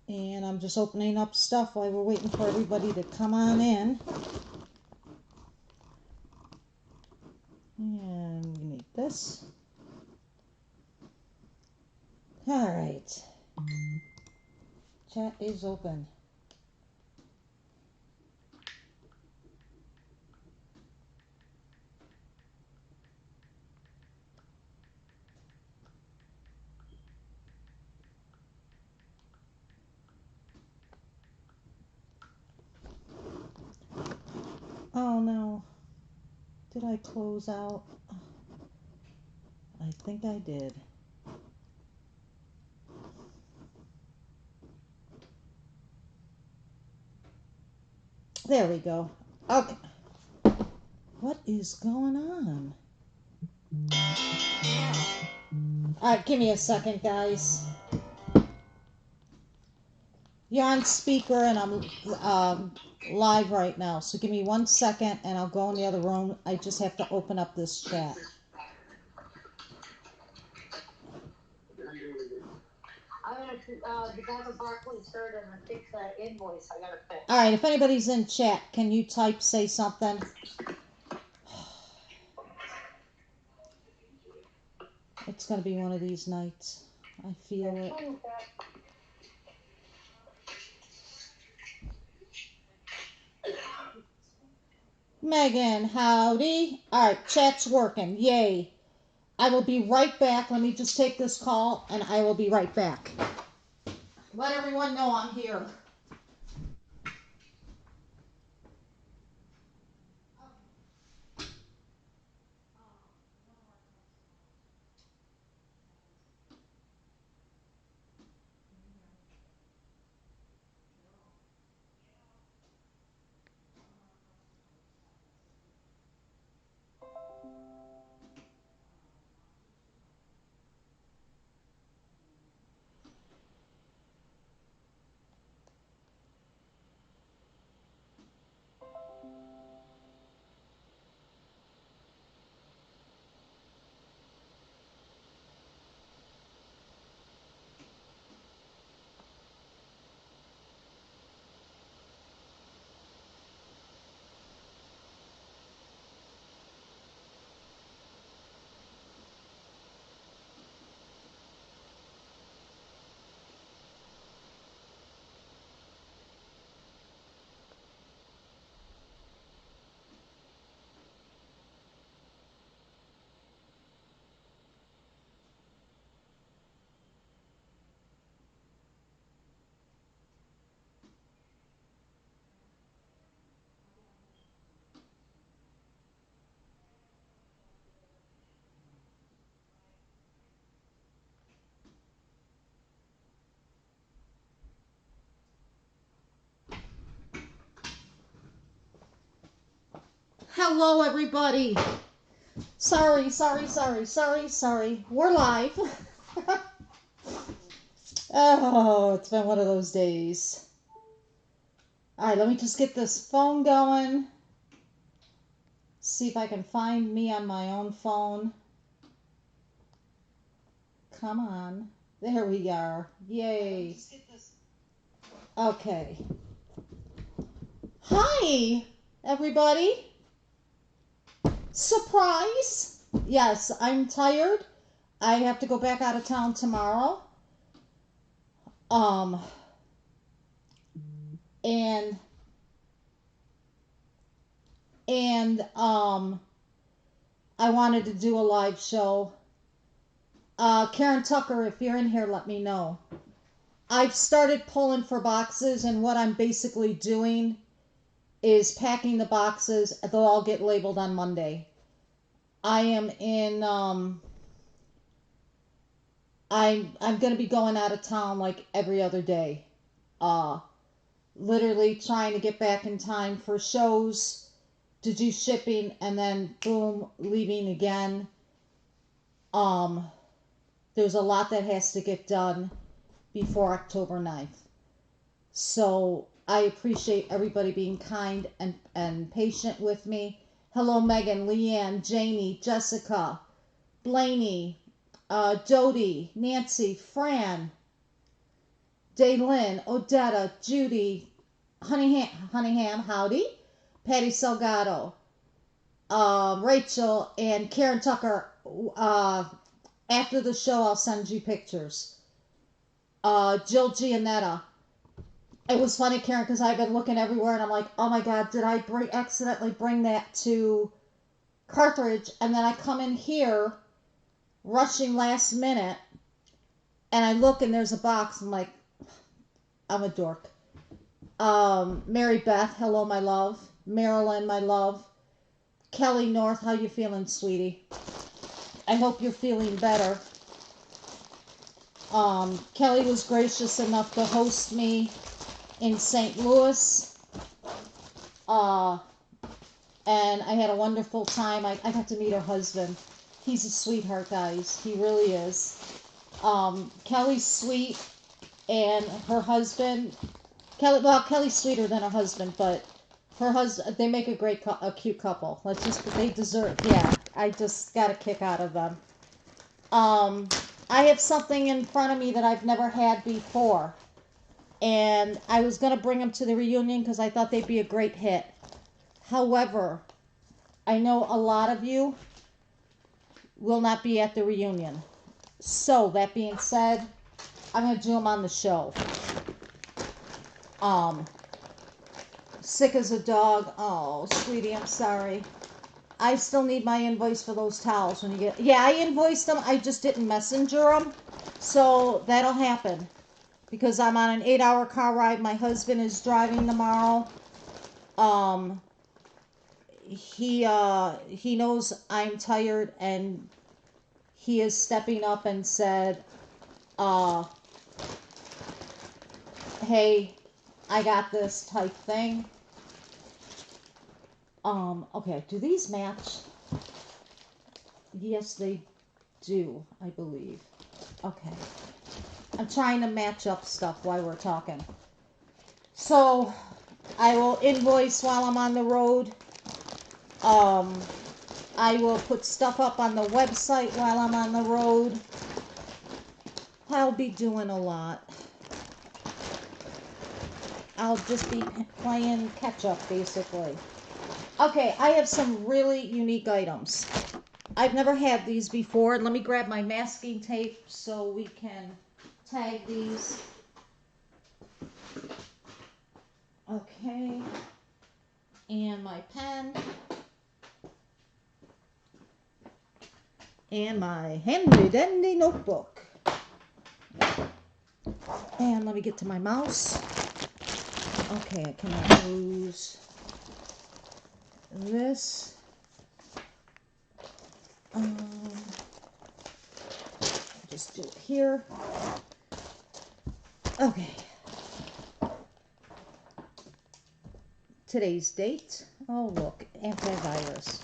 And I'm just opening up stuff while we're waiting for everybody to come on in. And you need this. All right. Chat is open. Oh no. Did I close out? I think I did. There we go. Okay. What is going on? Alright, give me a second, guys. You're on speaker and I'm live right now, so give me 1 second and I'll go in the other room. I just have to open up this chat. The guy from Barclays heard him and fix that invoice I gotta fix. Alright, if anybody's in chat, can you type, say something? It's gonna be one of these nights. I feel it. Megan, howdy. Alright, chat's working. Yay. I will be right back. Let me just take this call and I will be right back. Let everyone know I'm here. Hello, everybody. Sorry. We're live. Oh, it's been one of those days. All right, let me just get this phone going. See if I can find me on my own phone. Come on. There we are. Yay. Okay. Hi, everybody. Surprise. Yes, I'm tired. I have to go back out of town tomorrow. And I wanted to do a live show. Karen Tucker, if you're in here, let me know. I've started pulling for boxes, and what I'm basically doing is packing the boxes. They'll all get labeled on Monday. I am in, I'm going to be going out of town like every other day. Literally trying to get back in time for shows, to do shipping, and then boom, leaving again. There's a lot that has to get done before October 9th. So I appreciate everybody being kind and patient with me. Hello, Megan, Leanne, Janie, Jessica, Blaney, Jody, Nancy, Fran, Daylin, Odetta, Judy, Honeyham, howdy, Patty Salgado, Rachel, and Karen Tucker. After the show, I'll send you pictures. Jill Gianetta. It was funny, Karen, because I've been looking everywhere, and I'm like, oh my God, did I accidentally bring that to Carthage? And then I come in here, rushing last minute, and I look, and there's a box. I'm like, I'm a dork. Mary Beth, hello, my love. Marilyn, my love. Kelly North, how you feeling, sweetie? I hope you're feeling better. Kelly was gracious enough to host me in St. Louis. And I had a wonderful time. I got to meet her husband. He's a sweetheart, guys. He really is. Kelly's sweet, and her husband, Kelly's sweeter than her husband, but her husband, they make a cute couple. They deserve, yeah, I just got a kick out of them. I have something in front of me that I've never had before. And I was going to bring them to the reunion because I thought they'd be a great hit. However, I know a lot of you will not be at the reunion. So, that being said, I'm going to do them on the show. Sick as a dog. Oh, sweetie, I'm sorry. I still need my invoice for those towels when you get... Yeah, I invoiced them. I just didn't messenger them. So, that'll happen. Because I'm on an 8-hour car ride. My husband is driving tomorrow. He knows I'm tired, and he is stepping up and said, hey, I got this type thing. Okay, do these match? Yes, they do, I believe. Okay. I'm trying to match up stuff while we're talking. So, I will invoice while I'm on the road. I will put stuff up on the website while I'm on the road. I'll be doing a lot. I'll just be playing catch up, basically. Okay, I have some really unique items. I've never had these before. Let me grab my masking tape so we can tag these. Okay. And my pen. And my handy dandy notebook. And let me get to my mouse. Okay, I can use this. Just do it here. Okay. Today's date. Oh, look, antivirus.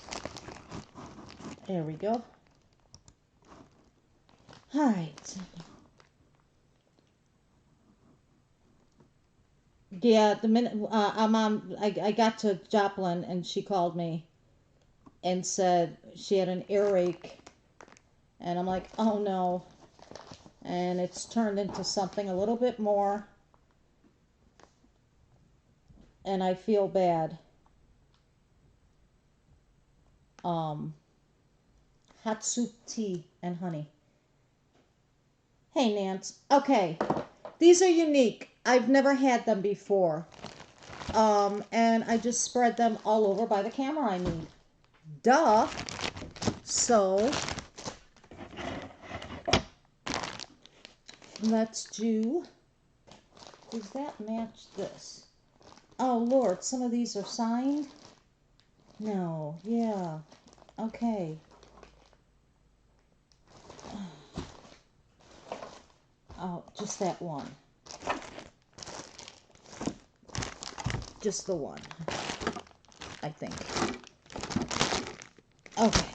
There we go. All right. Yeah, the minute I got to Joplin, and she called me and said she had an earache, and I'm like, oh no, and it's turned into something a little bit more, and I feel bad. Hot soup, tea, and honey. Hey, Nance. Okay, these are unique. I've never had them before. And I just spread them all over by the camera I need. Duh. So, let's do... Does that match this? Oh, Lord, some of these are signed? No, yeah. Okay. Oh, just that one. Just the one, I think. Okay.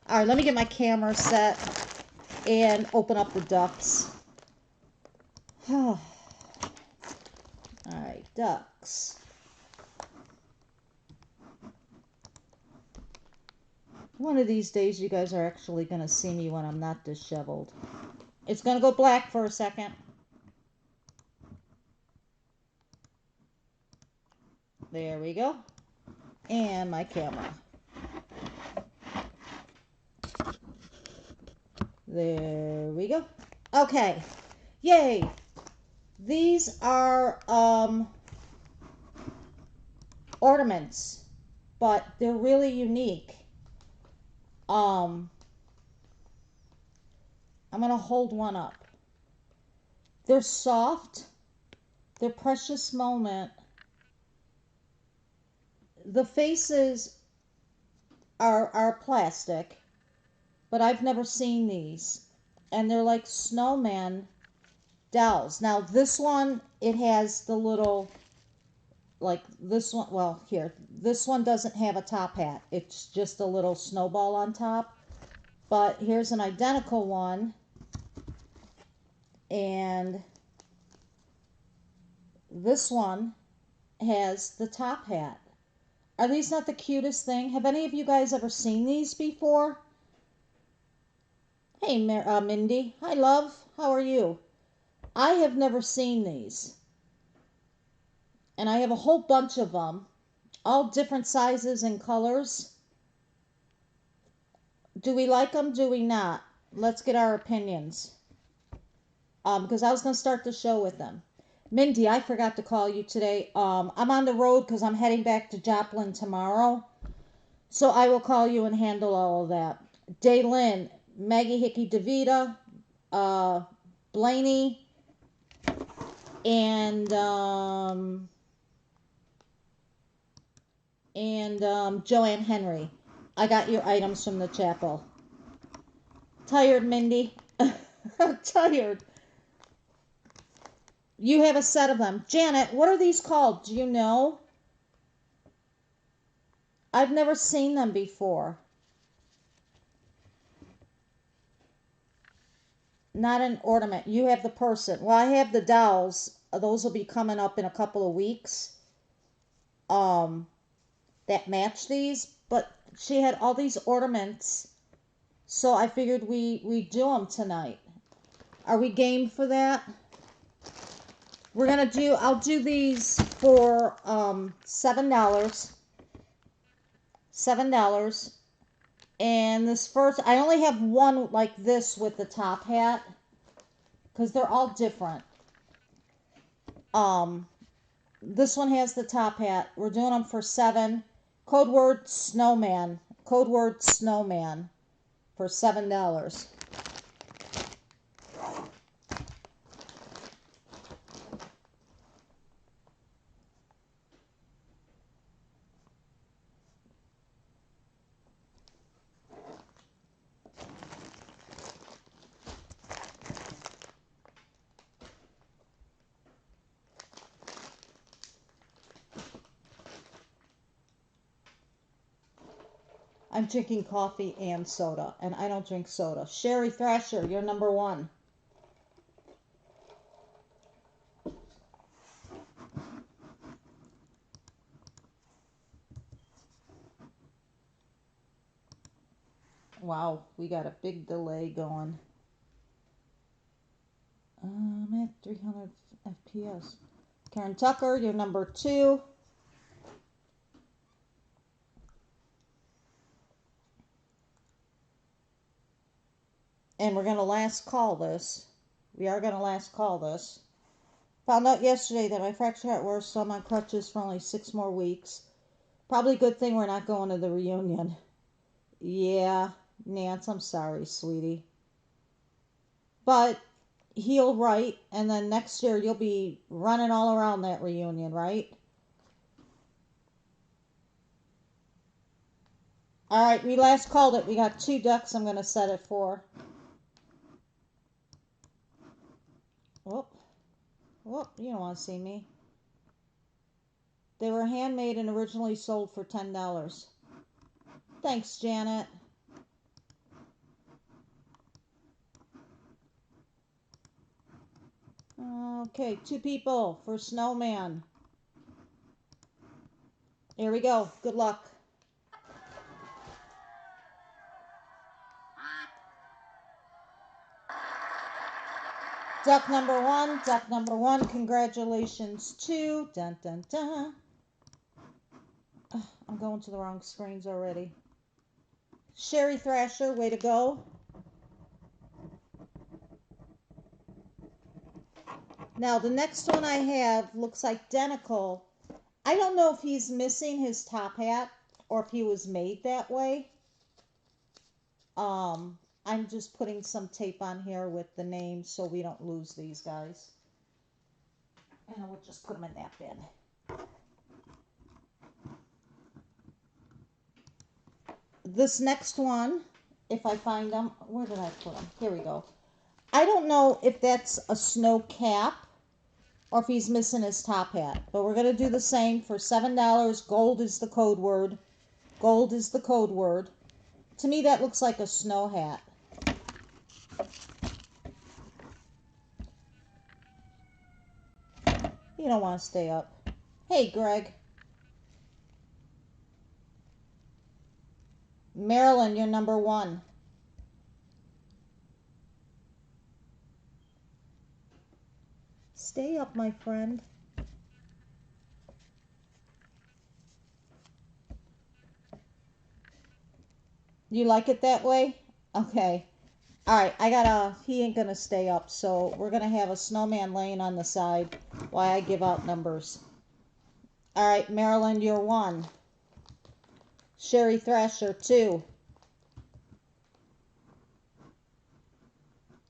All right, let me get my camera set and open up the ducks. All right, ducks. One of these days, you guys are actually going to see me when I'm not disheveled. It's going to go black for a second. There we go. And my camera. There we go. Okay. Yay. These are ornaments, but they're really unique. I'm going to hold one up. They're soft. They're precious moment. The faces are plastic, but I've never seen these. And they're like snowman dolls. Now this one, it has the little, like this one, well here, this one doesn't have a top hat. It's just a little snowball on top. But here's an identical one. And this one has the top hat. Are these not the cutest thing? Have any of you guys ever seen these before? Hey, Mindy. Hi, love. How are you? I have never seen these. And I have a whole bunch of them. All different sizes and colors. Do we like them? Do we not? Let's get our opinions. Because I was going to start the show with them. Mindy, I forgot to call you today. I'm on the road because I'm heading back to Joplin tomorrow. So I will call you and handle all of that. Daylin, Maggie Hickey DeVita, Blaney, and Joanne Henry. I got your items from the chapel. Tired, Mindy? I'm tired. You have a set of them. Janet, what are these called? Do you know? I've never seen them before. Not an ornament. You have the person. Well, I have the dolls. Those will be coming up in a couple of weeks. That match these. But she had all these ornaments. So I figured we do them tonight. Are we game for that? We're going to do, I'll do these for $7. $7. And this first, I only have one like this with the top hat. Because they're all different. This one has the top hat. We're doing them for $7. Code word snowman. Code word snowman for $7. I'm drinking coffee and soda, and I don't drink soda. Sherry Thrasher, you're number 1. Wow, we got a big delay going. I'm at 300 FPS. Karen Tucker, you're number 2. And we're going to last call this. We are going to last call this. Found out yesterday that my fracture got worse, so I'm on crutches for only 6 more weeks. Probably a good thing we're not going to the reunion. Yeah, Nance, I'm sorry, sweetie. But heal right, and then next year you'll be running all around that reunion, right? All right, we last called it. We got 2 ducks I'm going to set it for. Whoop. Whoop, you don't want to see me. They were handmade and originally sold for $10. Thanks, Janet. Okay, 2 people for Snowman. Here we go. Good luck. Duck number 1, congratulations to, dun dun dun. I'm going to the wrong screens already. Sherry Thrasher, way to go. Now, the next one I have looks identical. I don't know if he's missing his top hat or if he was made that way. I'm just putting some tape on here with the name so we don't lose these guys. And we'll just put them in that bin. This next one, if I find them, where did I put them? Here we go. I don't know if that's a snow cap or if he's missing his top hat. But we're going to do the same for $7. Gold is the code word. Gold is the code word. To me, that looks like a snow hat. You don't want to stay up. Hey, Greg. Marilyn, you're number 1. Stay up, my friend. You like it that way? Okay. Alright, he ain't gonna stay up, so we're gonna have a snowman laying on the side while I give out numbers. Alright, Marilyn, you're 1. Sherry Thrasher, 2.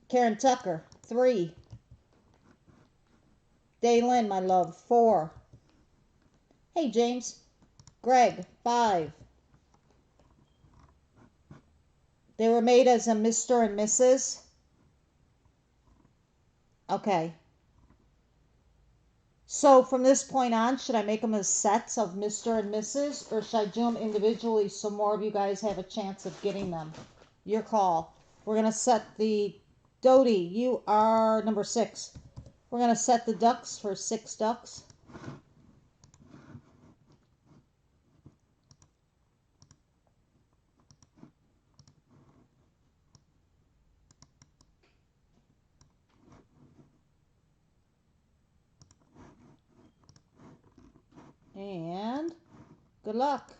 Karen Tucker, 3. Daylin, my love, 4. Hey, James. Greg, 5. They were made as a Mr. and Mrs. Okay. So from this point on, should I make them as sets of Mr. and Mrs. or should I do them individually so more of you guys have a chance of getting them? Your call. We're going to set the Dodie. You are number 6. We're going to set the ducks for 6 ducks. And good luck.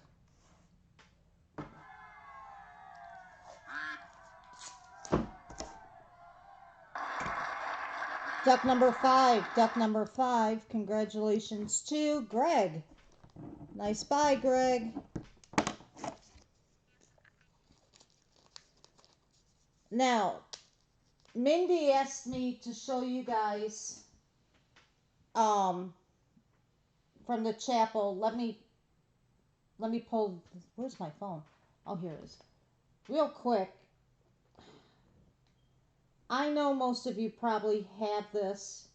Duck number 5. Duck number 5. Congratulations to Greg. Nice buy, Greg. Now, Mindy asked me to show you guys from the chapel. Let me pull, where's my phone? Oh, here it is. Real quick. I know most of you probably have this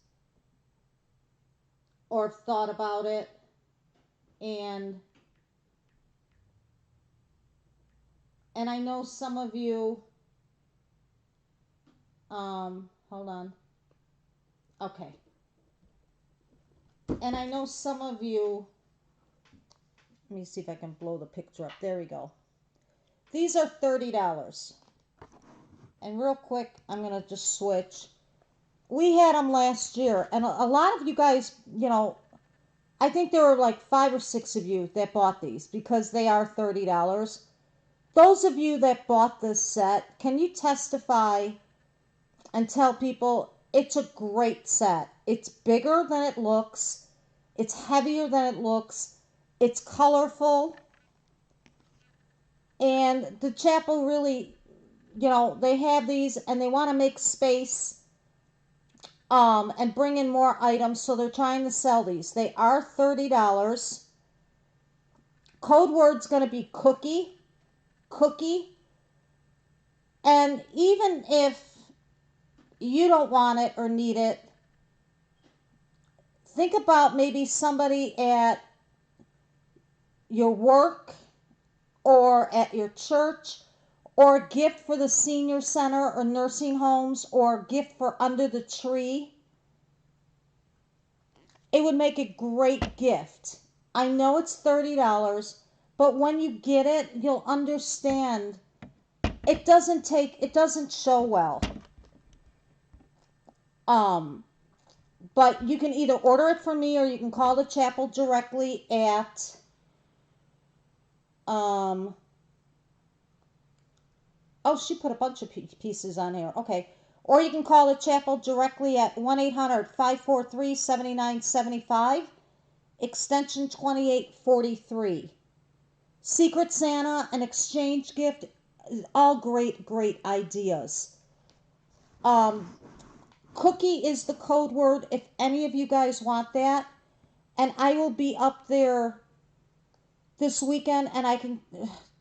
or have thought about it, and I know some of you hold on. Okay. And I know some of you, let me see if I can blow the picture up. There we go. These are $30. And real quick, I'm going to just switch. We had them last year, and a lot of you guys, you know, I think there were like 5 or 6 of you that bought these because they are $30. Those of you that bought this set, can you testify and tell people it's a great set? It's bigger than it looks. It's heavier than it looks. It's colorful. And the chapel really, you know, they have these and they want to make space and bring in more items, so they're trying to sell these. They are $30. Code word's going to be cookie. And even if you don't want it or need it, think about maybe somebody at your work or at your church, or a gift for the senior center or nursing homes, or a gift for under the tree. It would make a great gift. I know it's $30, but when you get it, you'll understand it doesn't show well. But you can either order it from me or you can call the chapel directly at Oh, she put a bunch of pieces on here. Okay. Or you can call the chapel directly at 1-800-543-7975, extension 2843. Secret Santa, an exchange gift, all great, great ideas. Cookie is the code word if any of you guys want that. And I will be up there this weekend, and I can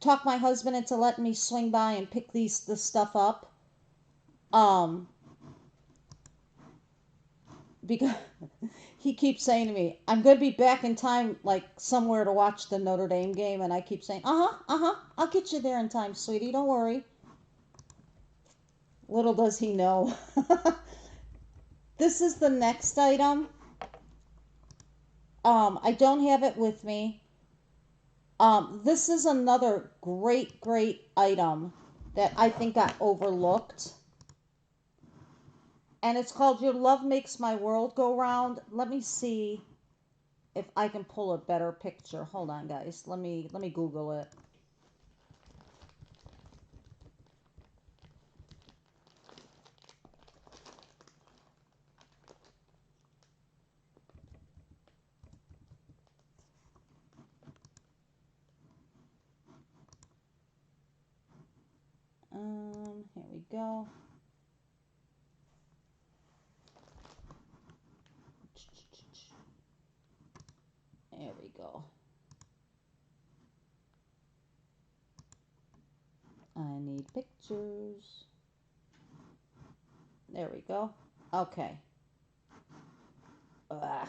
talk my husband into letting me swing by and pick this stuff up. Because he keeps saying to me, I'm going to be back in time, like somewhere to watch the Notre Dame game. And I keep saying, I'll get you there in time, sweetie. Don't worry. Little does he know. This is the next item. I don't have it with me. This is another great, great item that I think got overlooked. And it's called Your Love Makes My World Go Round. Let me see if I can pull a better picture. Hold on, guys. Let me Google it. Here we go. There we go. I need pictures. There we go. Okay. All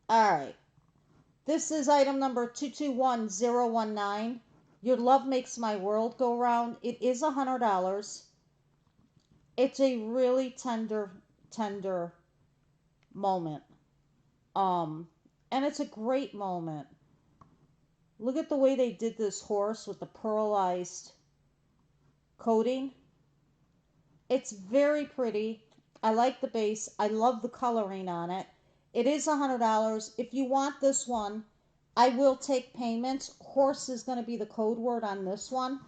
right. This is item number 221019. Your Love Makes My World Go Round. It is $100. It's a really tender, tender moment. And it's a great moment. Look at the way they did this horse with the pearlized coating. It's very pretty. I like the base. I love the coloring on it. It is $100. If you want this one, I will take payments. Horse is going to be the code word on this one.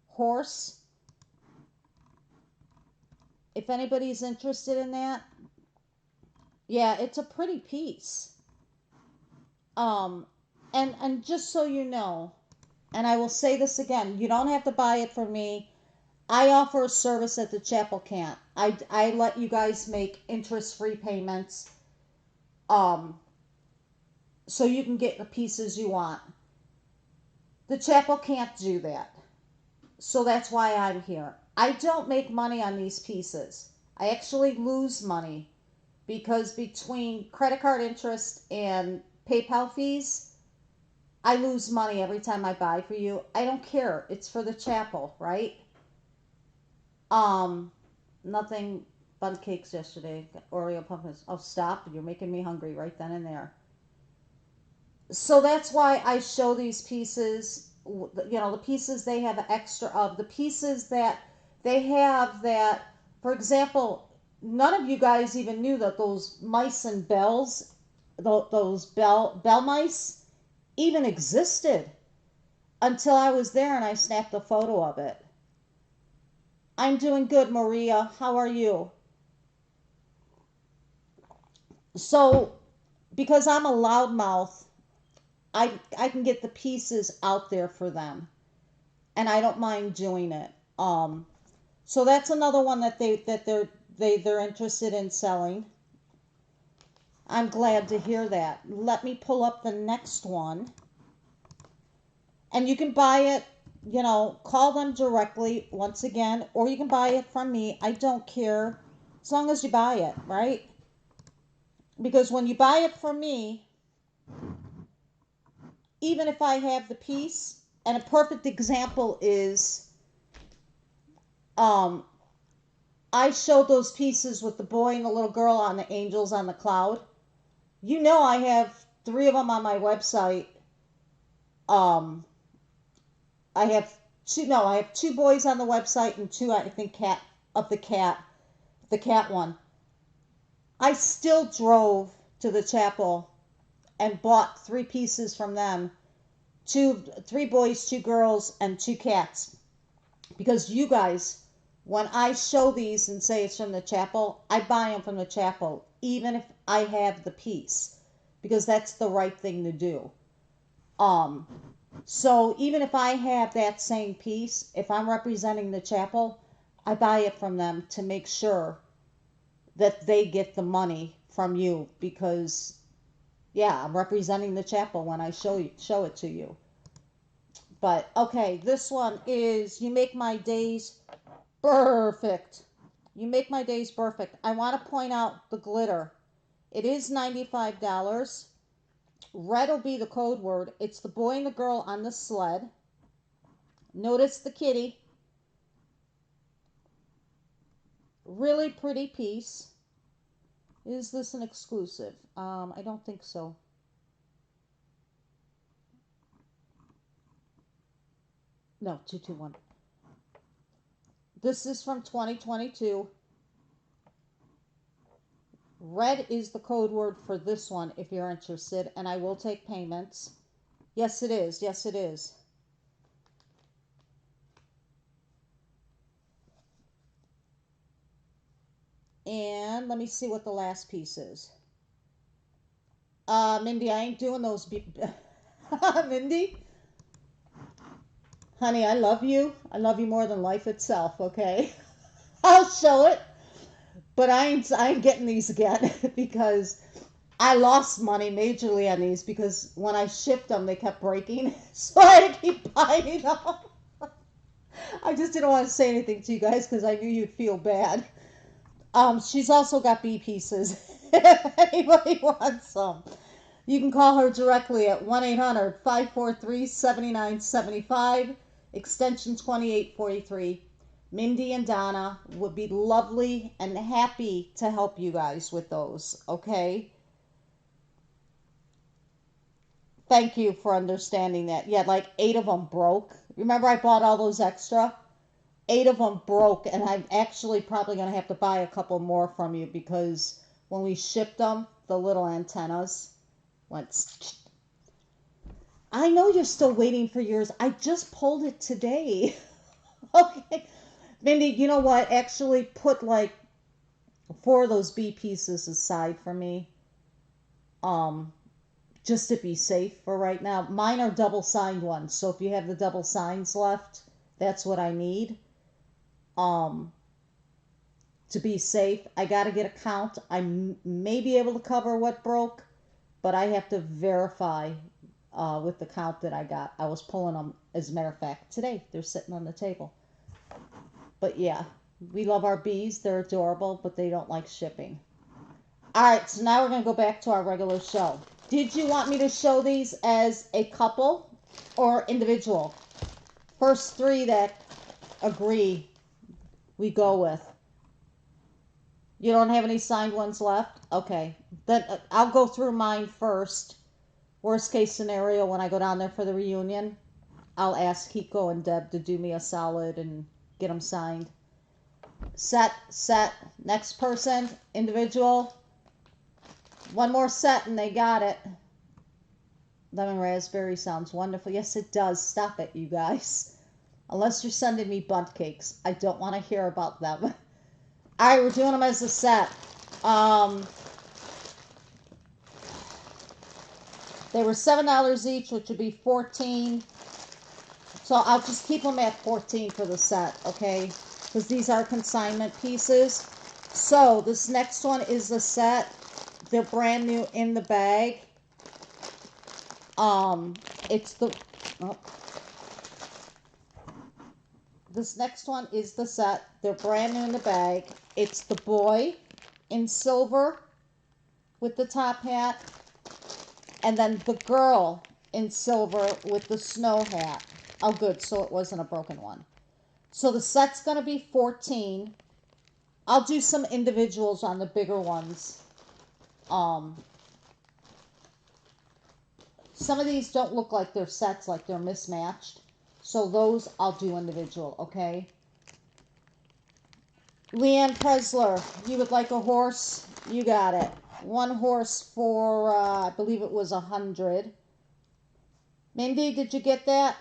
Horse. If anybody's interested in that. Yeah, it's a pretty piece. And just so you know, and I will say this again, you don't have to buy it from me. I offer a service that the chapel can't. I let you guys make interest-free payments, so you can get the pieces you want. The chapel can't do that, so that's why I'm here. I don't make money on these pieces. I actually lose money because between credit card interest and PayPal fees, I lose money every time I buy for you. I don't care. It's for the chapel, right? Nothing but cakes yesterday. Oreo pumpkins. Oh, stop. You're making me hungry right then and there. So that's why I show these pieces, the pieces they have extra of. The pieces that they have that, for example, none of you guys even knew that those mice and bells, those bell mice, even existed until I was there and I snapped a photo of it. I'm doing good, Maria. How are you? So, because I'm a loudmouth, I can get the pieces out there for them, and I don't mind doing it. So that's another one that they're interested in selling. I'm glad to hear that. Let me pull up the next one. And you can buy it, call them directly once again, or you can buy it from me. I don't care as long as you buy it, right? Because when you buy it from me, even if I have the piece, and a perfect example is I showed those pieces with the boy and the little girl on the angels on the cloud. I have 3 of them on my website. I have 2 boys on the website and 2, I think, the cat one. I still drove to the chapel and bought 3 pieces from them. 3 boys, 2 girls, and 2 cats. Because you guys, when I show these and say it's from the chapel, I buy them from the chapel, even if I have the piece, because that's the right thing to do. So even if I have that same piece, if I'm representing the chapel, I buy it from them to make sure that they get the money from you, because yeah, I'm representing the chapel when I show it to you. But okay, this one is You Make My Days Perfect. You Make My Days Perfect. I want to point out the glitter. It is $95. Red will be the code word. It's the boy and the girl on the sled. Notice the kitty. Really pretty piece. Is this an exclusive? I don't think so. No, 221. This is from 2022. Red is the code word for this one if you're interested, and I will take payments. Yes, it is. Yes, it is. And let me see what the last piece is. Mindy, I ain't doing those. Mindy? Honey, I love you. I love you more than life itself, okay? I'll show it. But I ain't getting these again because I lost money majorly on these because when I shipped them, they kept breaking. So I had to keep buying them. I just didn't want to say anything to you guys because I knew you'd feel bad. She's also got B pieces. If anybody wants some, you can call her directly at 1-800-543-7975, extension 2843. Mindy and Donna would be lovely and happy to help you guys with those, okay? Thank you for understanding that. Yeah, like 8 of them broke. Remember I bought all those extra? 8 of them broke, and I'm actually probably going to have to buy a couple more from you because when we shipped them, the little antennas went. I know you're still waiting for yours. I just pulled it today. Okay. Mindy, you know what? Actually put like 4 of those B pieces aside for me. Just to be safe for right now. Mine are double signed ones, so if you have the double signs left, that's what I need. To be safe, I got to get a count. I may be able to cover what broke, but I have to verify with the count that I got. I was pulling them, as a matter of fact, today. They're sitting on the table. But yeah, we love our bees. They're adorable, but they don't like shipping. All right, so now we're going to go back to our regular show. Did you want me to show these as a couple or individual? First 3 that agree, we go with. You don't have any signed ones left? Okay. Then I'll go through mine first. Worst case scenario, when I go down there for the reunion, I'll ask Kiko and Deb to do me a solid and get them signed. Set. Next person, individual. One more set and they got it. Lemon raspberry sounds wonderful. Yes, it does. Stop it, you guys. Unless you're sending me bundt cakes. I don't want to hear about them. All right, we're doing them as a set. They were $7 each, which would be $14. So I'll just keep them at $14 for the set, okay? Because these are consignment pieces. So this next one is the set. They're brand new in the bag. It's the... Oh. This next one is the set. They're brand new in the bag. It's the boy in silver with the top hat. And then the girl in silver with the snow hat. Oh, good. So it wasn't a broken one. So the set's going to be $14. I'll do some individuals on the bigger ones. Some of these don't look like they're sets, like they're mismatched. So those I'll do individual, okay? Leanne Presler, you would like a horse? You got it. One horse for, I believe it was 100. Mindy, did you get that?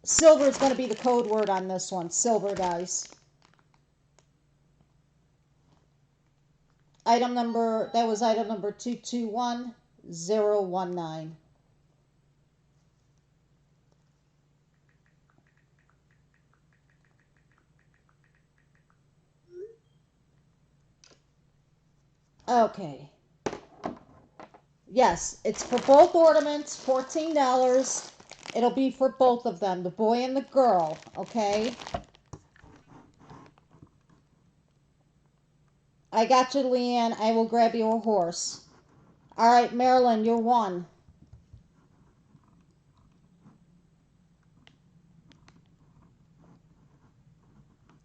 Silver is going to be the code word on this one. Silver, guys. Item number, that was item number 221019. Okay. Yes, it's for both ornaments, $14. It'll be for both of them, the boy and the girl, okay? I got you, Leanne. I will grab you a horse. All right, Marilyn, you're one.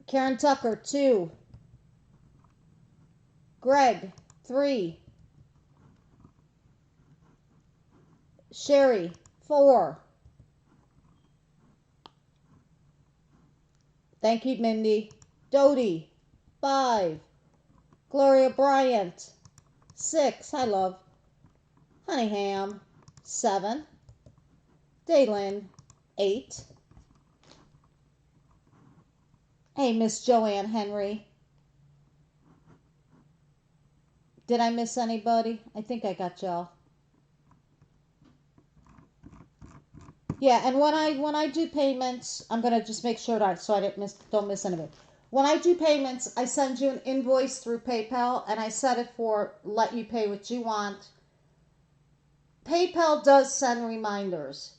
Karen Tucker, 2. Greg, 3. Sherry, 4. Thank you, Mindy. Dodie, 5. Gloria Bryant, 6. Hi, love. Honeyham, 7. Daylin, 8. Hey, Miss Joanne Henry. Did I miss anybody? I think I got y'all. Yeah, and when I do payments, I'm gonna just make sure that so I don't miss anybody. When I do payments, I send you an invoice through PayPal, and I set it for let you pay what you want. PayPal does send reminders.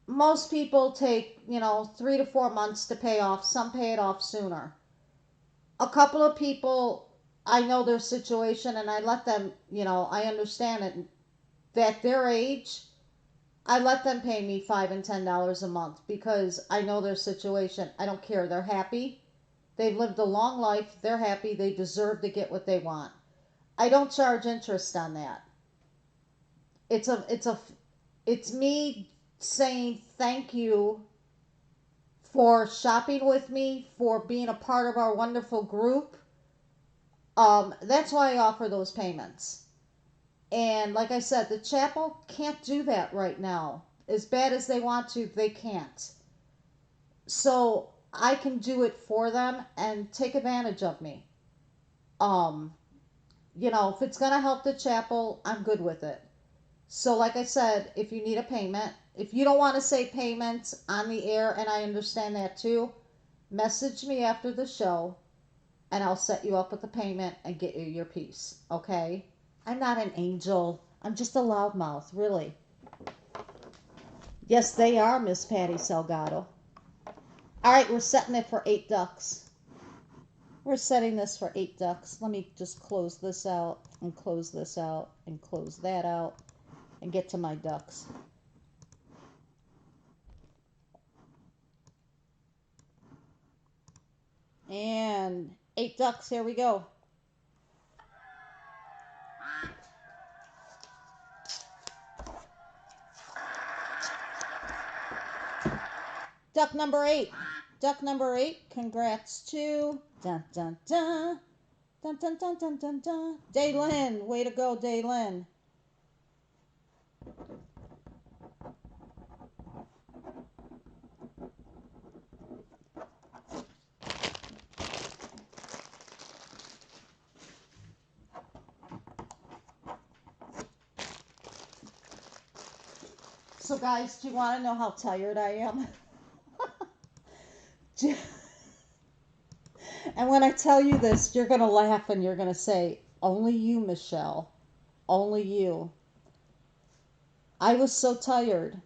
Most people take 3 to 4 months to pay off. Some pay it off sooner. A couple of people, I know their situation, and I let them. I understand it. At their age, I let them pay me $5 and $10 a month because I know their situation. I don't care. They're happy. They've lived a long life. They're happy. They deserve to get what they want. I don't charge interest on that. It's me saying thank you for shopping with me, for being a part of our wonderful group. That's why I offer those payments. And like I said, the chapel can't do that right now. As bad as they want to, they can't. So I can do it for them and take advantage of me. Um, if it's going to help the chapel, I'm good with it. So, like I said, if you need a payment, if you don't want to say payments on the air, and I understand that too, message me after the show and I'll set you up with the payment and get you your piece. Okay? I'm not an angel. I'm just a loudmouth, really. Yes, they are, Miss Patty Salgado. All right, we're setting it for 8 ducks. We're setting this for 8 ducks. Let me just close this out and close this out and close that out and get to my ducks. And 8 ducks, here we go. Duck number 8. Duck number 8, congrats to dun dun dun dun dun dun dun dun dun. Daylin, way to go, Daylin. So guys, do you want to know how tired I am? And when I tell you this, you're going to laugh and you're going to say, only you, Michelle. Only you. I was so tired.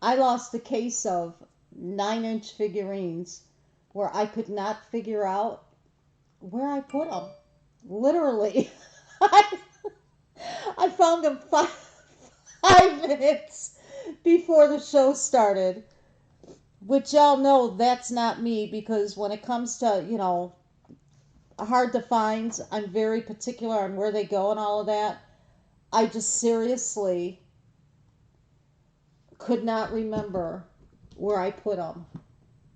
I lost a case of 9-inch figurines where I could not figure out where I put them. Literally. I found them 5 minutes before the show started. Which y'all know that's not me because when it comes to, hard to find, I'm very particular on where they go and all of that. I just seriously could not remember where I put them.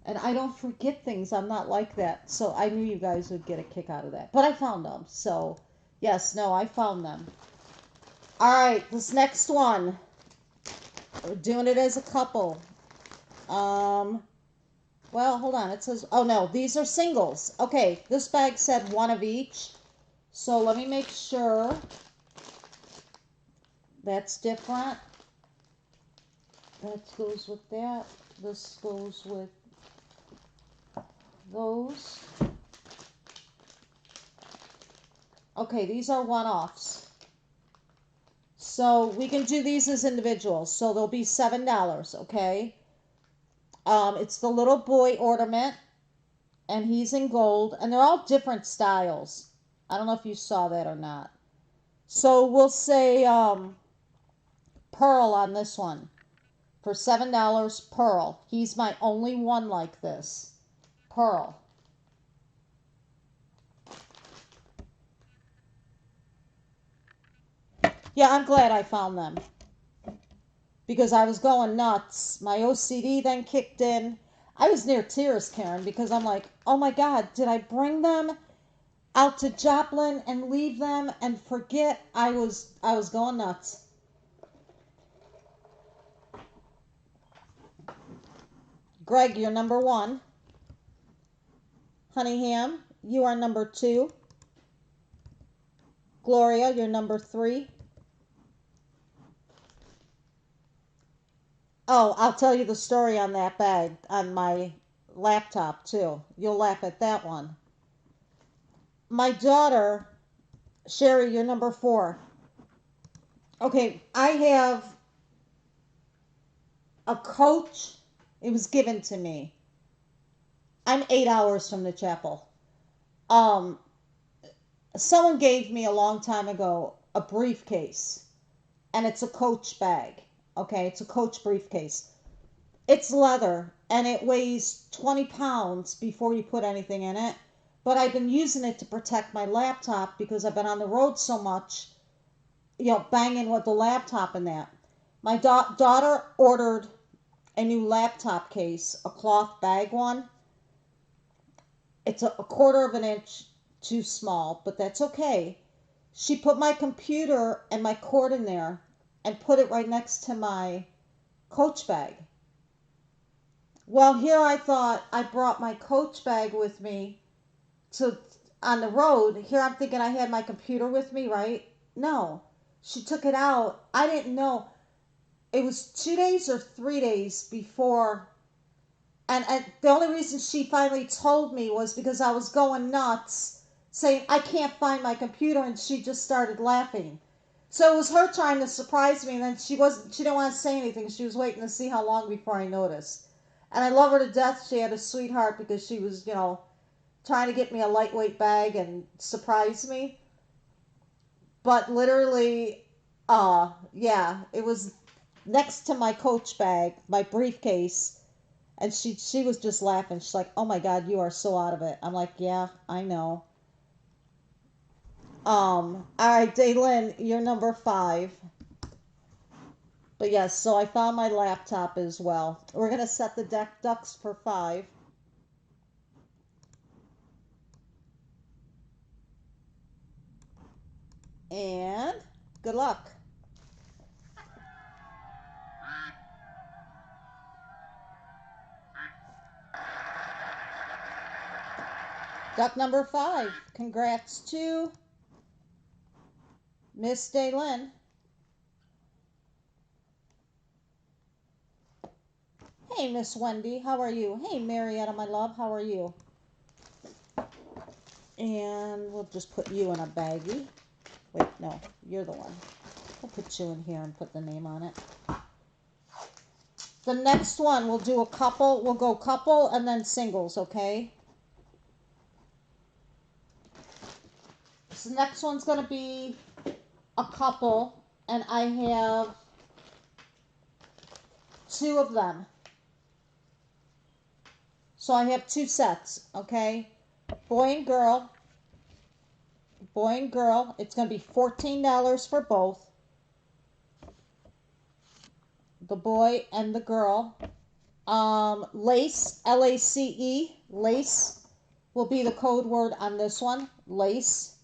And I don't forget things. I'm not like that. So I knew you guys would get a kick out of that. But I found them. So, yes, no, I found them. All right, this next one. We're doing it as a couple. Well, hold on. It says, oh no, these are singles. Okay, this bag said one of each. So let me make sure that's different. That goes with that. This goes with those. Okay, these are one-offs. So we can do these as individuals. So they'll be $7, okay? It's the little boy ornament, and he's in gold, and they're all different styles. I don't know if you saw that or not. So we'll say Pearl on this one. For $7, Pearl. He's my only one like this. Pearl. Yeah, I'm glad I found them. Because I was going nuts. My OCD then kicked in. I was near tears, Karen, because I'm like, oh my God, did I bring them out to Joplin and leave them and forget? I was going nuts. Greg, you're number 1. Honeyham, you are number 2. Gloria, you're number 3. Oh, I'll tell you the story on that bag on my laptop too. You'll laugh at that one. My daughter, Sherry, you're number 4. Okay, I have a coach. It was given to me. I'm 8 hours from the chapel. Um, Someone gave me a long time ago a briefcase, and it's a coach bag. Okay, it's a coach briefcase. It's leather, and it weighs 20 pounds before you put anything in it. But I've been using it to protect my laptop because I've been on the road so much, banging with the laptop and that. My daughter ordered a new laptop case, a cloth bag one. It's a quarter of an inch too small, but that's okay. She put my computer and my cord in there and put it right next to my coach bag. Well, here I thought I brought my coach bag with me to on the road. Here I'm thinking I had my computer with me, right? No. She took it out. I didn't know. It was 2 days or 3 days before. And the only reason she finally told me was because I was going nuts saying, I can't find my computer. And she just started laughing. So it was her trying to surprise me. And then she didn't want to say anything. She was waiting to see how long before I noticed. And I love her to death. She had a sweetheart because she was, trying to get me a lightweight bag and surprise me. But literally, yeah, it was next to my coach bag, my briefcase. And she was just laughing. She's like, oh my God, you are so out of it. I'm like, yeah, I know. All right, Daylin, you're number 5. But yes, so I found my laptop as well. We're going to set the ducks for 5. And good luck. Duck number 5. Congrats to Miss Daylin. Hey, Miss Wendy, how are you? Hey, Marietta, my love, how are you? And we'll just put you in a baggie. Wait, no, you're the one. We'll put you in here and put the name on it. The next one, we'll do a couple. We'll go couple and then singles, okay? So the next one's going to be a couple, and I have 2 of them. So I have 2 sets, okay? Boy and girl. Boy and girl. It's going to be $14 for both. the boy and the girl. Lace, L-A-C-E, lace will be the code word on this one, lace.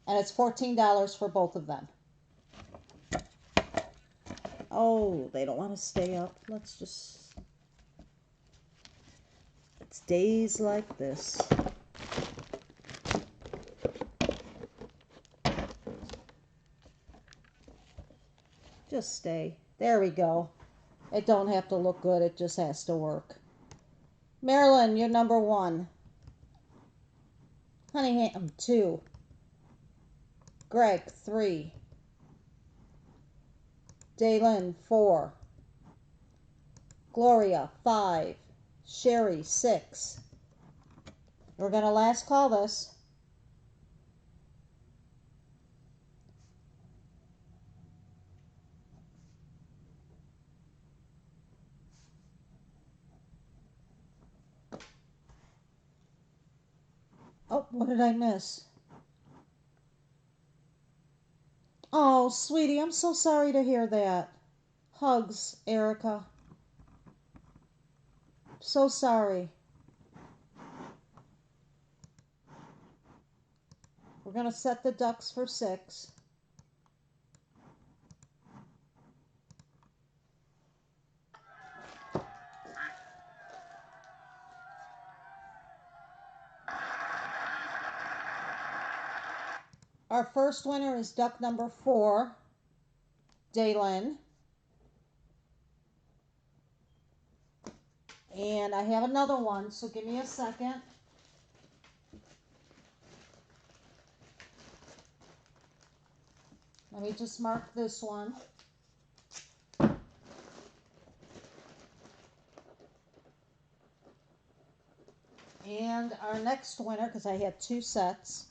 And it's $14 for both of them. Oh, they don't want to stay up. Let's just... It's days like this. Just stay. There we go. It don't have to look good. It just has to work. Marilyn, you're number 1. Honeyham, 2. Greg, 3. Daylin, 4. Gloria, 5. Sherry, 6. We're going to last call this. Oh, what did I miss? Oh, sweetie, I'm so sorry to hear that. Hugs, Erica. So sorry. We're going to set the ducks for 6. Our first winner is duck number 4, Daylin. And I have another one, so give me a second. Let me just mark this one. And our next winner, because I had 2 sets.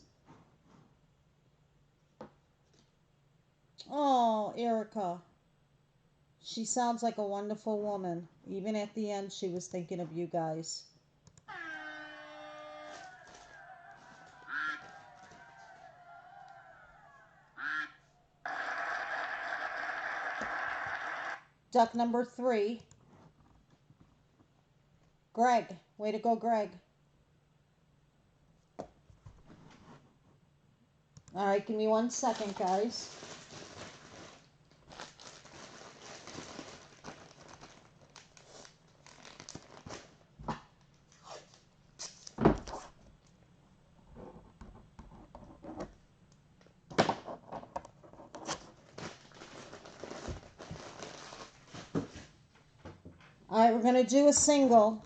Oh, Erica. She sounds like a wonderful woman. Even at the end, she was thinking of you guys. Duck number 3. Greg. Way to go, Greg. All right, give me 1 second, guys. All right, we're going to do a single.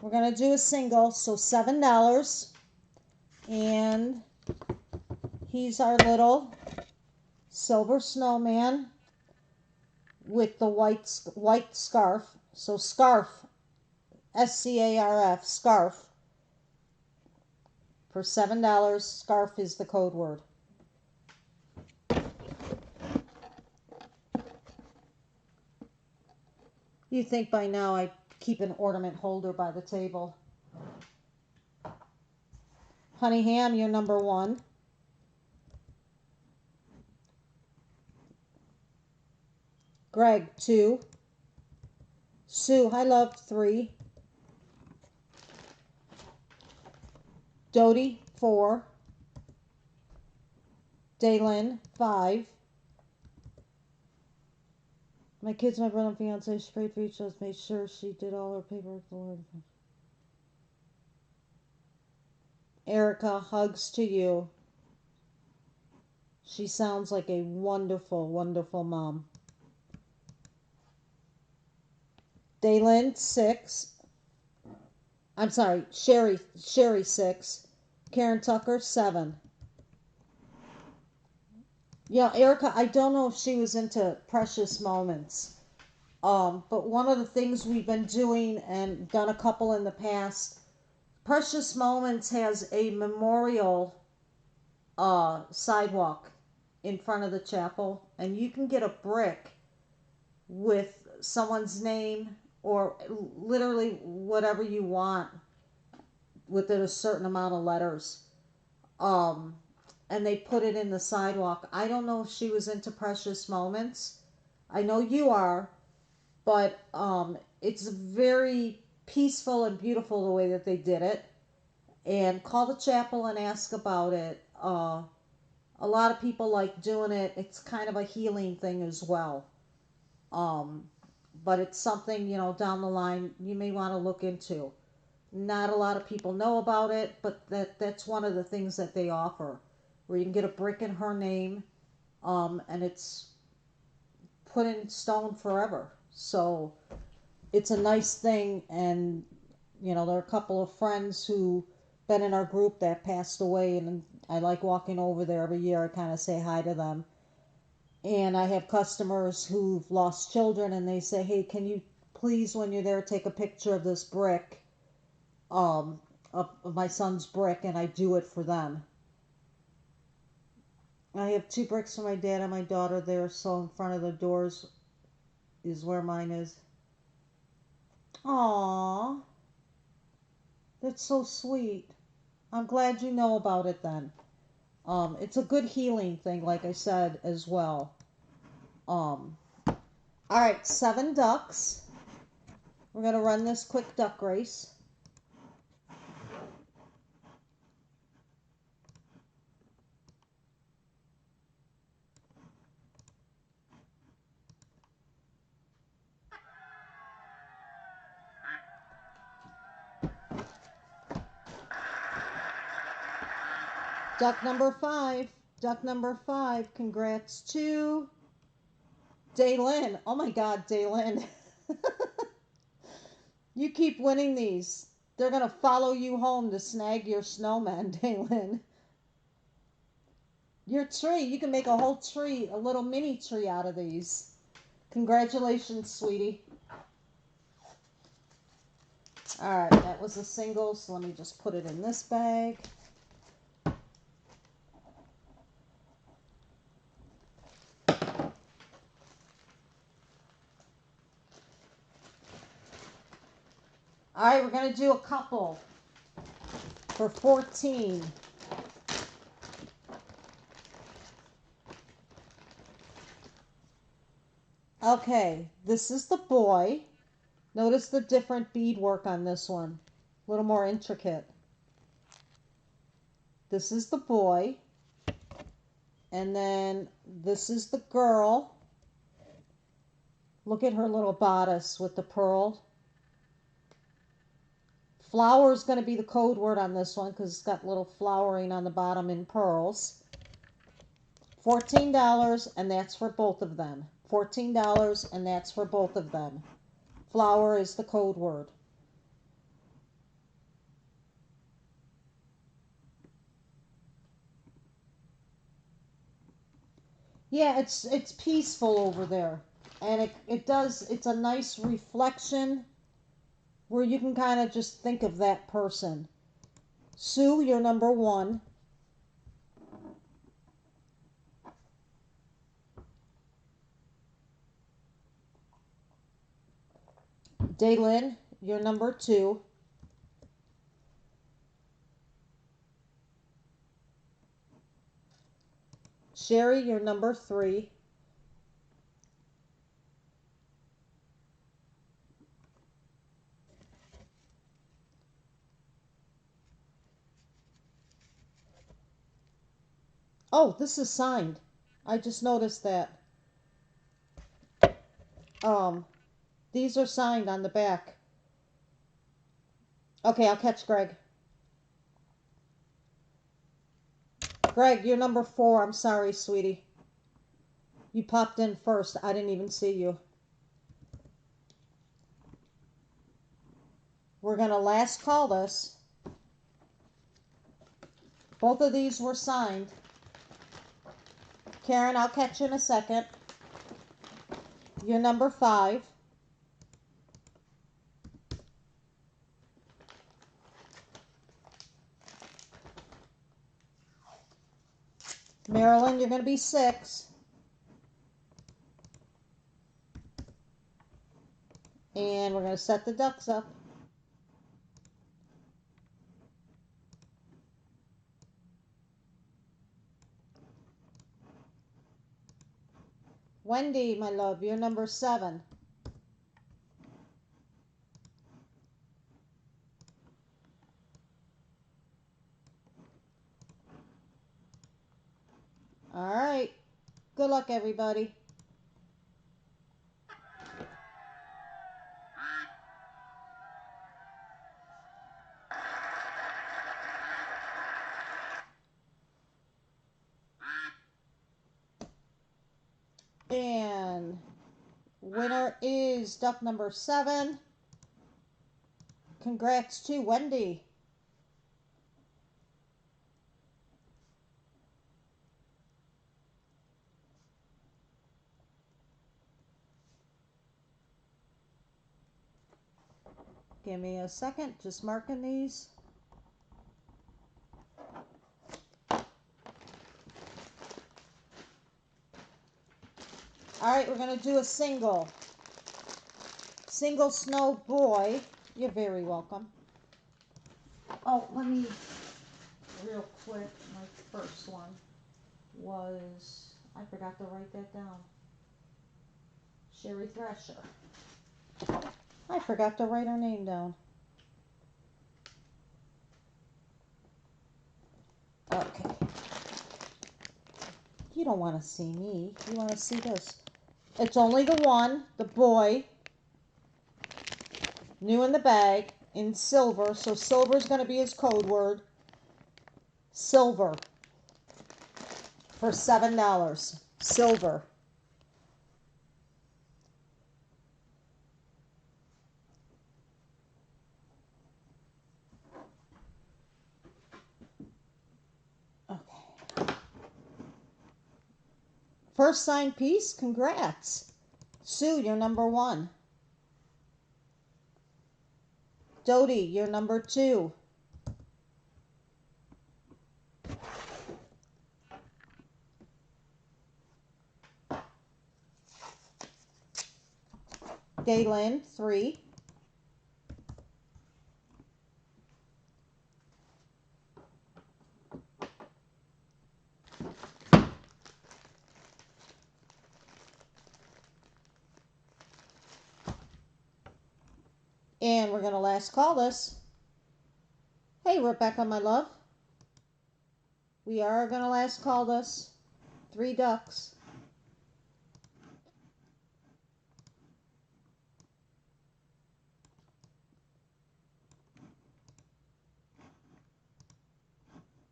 We're going to do a single, so $7. And he's our little silver snowman with the white scarf. So scarf, S-C-A-R-F, scarf. For $7, scarf is the code word. You'd think by now I'd keep an ornament holder by the table. Honeyham, you're number 1. Greg, 2. Sue, I love 3. Dodie, 4. Daylin, 5. My kids, my brother and fiance, she prayed for each of us, made sure she did all her paperwork. The Lord. Erica, hugs to you. She sounds like a wonderful, wonderful mom. Daylin, 6. I'm sorry, Sherry, 6. Karen Tucker, 7. Yeah, Erica, I don't know if she was into Precious Moments. But one of the things we've been doing and done a couple in the past, Precious Moments has a memorial sidewalk in front of the chapel, and you can get a brick with someone's name or literally whatever you want within a certain amount of letters. And they put it in the sidewalk. I don't know if she was into Precious Moments. I know you are, but it's very peaceful and beautiful the way that they did it. And call the chapel and ask about it. A lot of people like doing it. It's kind of a healing thing as well. Um, but it's something, down the line you may want to look into. Not a lot of people know about it, but that's one of the things that they offer, where you can get a brick in her name, and it's put in stone forever. So it's a nice thing, and there are a couple of friends who been in our group that passed away, and I like walking over there every year. I kind of say hi to them. And I have customers who've lost children, and they say, "Hey, can you please, when you're there, take a picture of this brick, um, of my son's brick," and I do it for them. I have two bricks for my dad and my daughter there, so in front of the doors is where mine is. Aww, that's so sweet. I'm glad you know about it then. It's a good healing thing, like I said, as well. All right, 7 ducks. We're going to run this quick duck race. Duck number 5. Duck number 5. Congrats to Daylin. Oh my God, Daylin. You keep winning these. They're going to follow you home to snag your snowman, Daylin. Your tree, you can make a whole tree, a little mini tree out of these. Congratulations, sweetie. All right, that was a single, so let me just put it in this bag. All right, we're going to do a couple for 14. Okay, this is the boy. Notice the different beadwork on this one. A little more intricate. This is the boy. And then this is the girl. Look at her little bodice with the pearl. Flower is going to be the code word on this one because it's got little flowering on the bottom in pearls. $14, and that's for both of them. $14, and that's for both of them. Flower is the code word. Yeah, it's peaceful over there. And it's a nice reflection where you can kind of just think of that person. Sue, you're number 1. Daylin, you're number 2. Sherry, you're number 3. Oh, this is signed. I just noticed that. Um, these are signed on the back. Okay, I'll catch Greg. Greg, you're number 4. I'm sorry, sweetie. You popped in first. I didn't even see you. We're going to last call this. Both of these were signed. Karen, I'll catch you in a second. You're number 5. Marilyn, you're going to be 6. And we're going to set the ducks up. Wendy, my love, you're number 7. All right. Good luck, everybody. And winner is duck number 7. Congrats to Wendy. Give me a second, just marking these. All right, we're going to do a single. Single Snow Boy. You're very welcome. Oh, let me, real quick, my first one was, I forgot to write that down. Sherry Thresher. I forgot to write her name down. Okay. You don't want to see me. You want to see this. It's only the one, the boy, new in the bag, in silver. So silver is going to be his code word. Silver. For $7. Silver. Okay. First signed piece, congrats. Sue, you're number 1. Dodie, you're number 2. Daylin, 3. And we're going to last call this. Hey, Rebecca, my love. We are going to last call this. 3 ducks.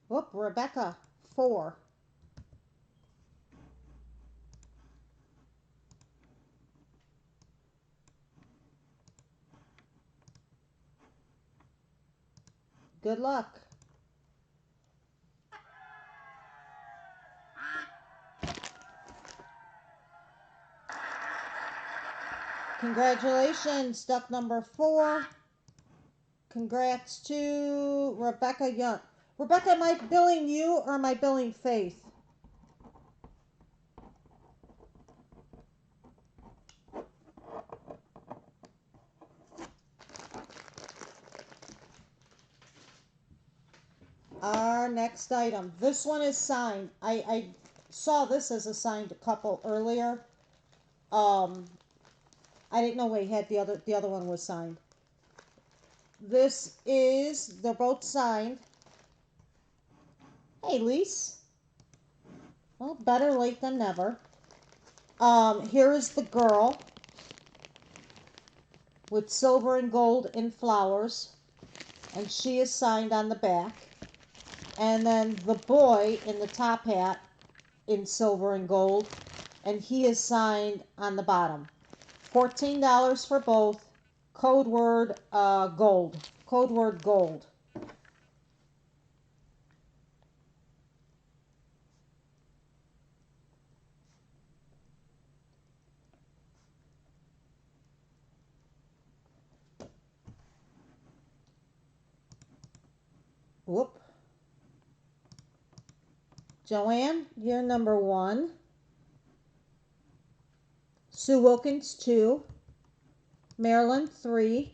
Whoop, Rebecca, 4. Good luck. Congratulations, duck number 4. Congrats to Rebecca Young. Rebecca, am I billing you or am I billing Faith? Our next item. This one is signed. I saw this as a signed couple earlier. I didn't know we had the other one was signed. They're both signed. Hey, Lise. Well, better late than never. Here is the girl with silver and gold and flowers, and she is signed on the back. And then the boy in the top hat in silver and gold, and he is signed on the bottom. $14 for both. Code word gold. Code word gold. Whoop. Joanne, you're number 1. Sue Wilkins, 2. Marilyn, 3.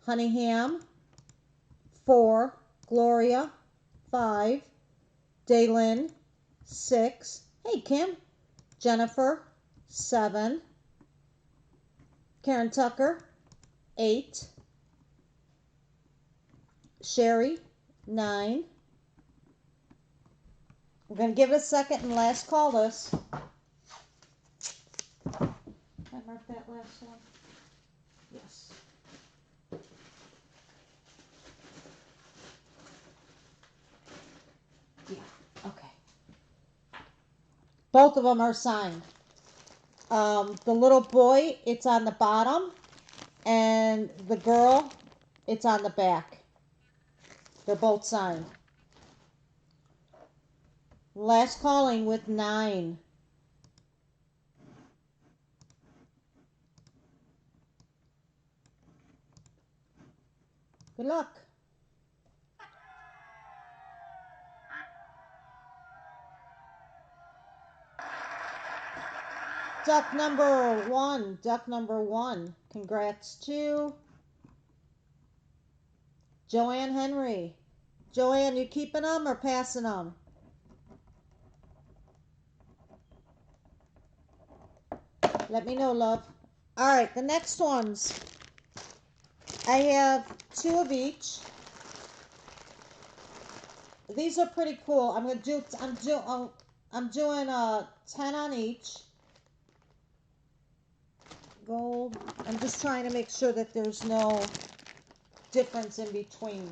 Honeyham, 4. Gloria, 5. Daylin, 6. Hey, Kim. Jennifer, 7. Karen Tucker, 8. Sherry, 9. We're going to give it a second and last call this. Can I mark that last one? Yes. Yeah, okay. Both of them are signed. The little boy, it's on the bottom, and the girl, it's on the back. They're both signed. Last calling with 9. Good luck. Duck number 1. Duck number 1. Congrats to Joanne Henry. Joanne, you keeping them or passing them? Let me know, love. All right, the next ones. I have 2 of each. These are pretty cool. I'm doing 10 on each. Gold. I'm just trying to make sure that there's no difference in between.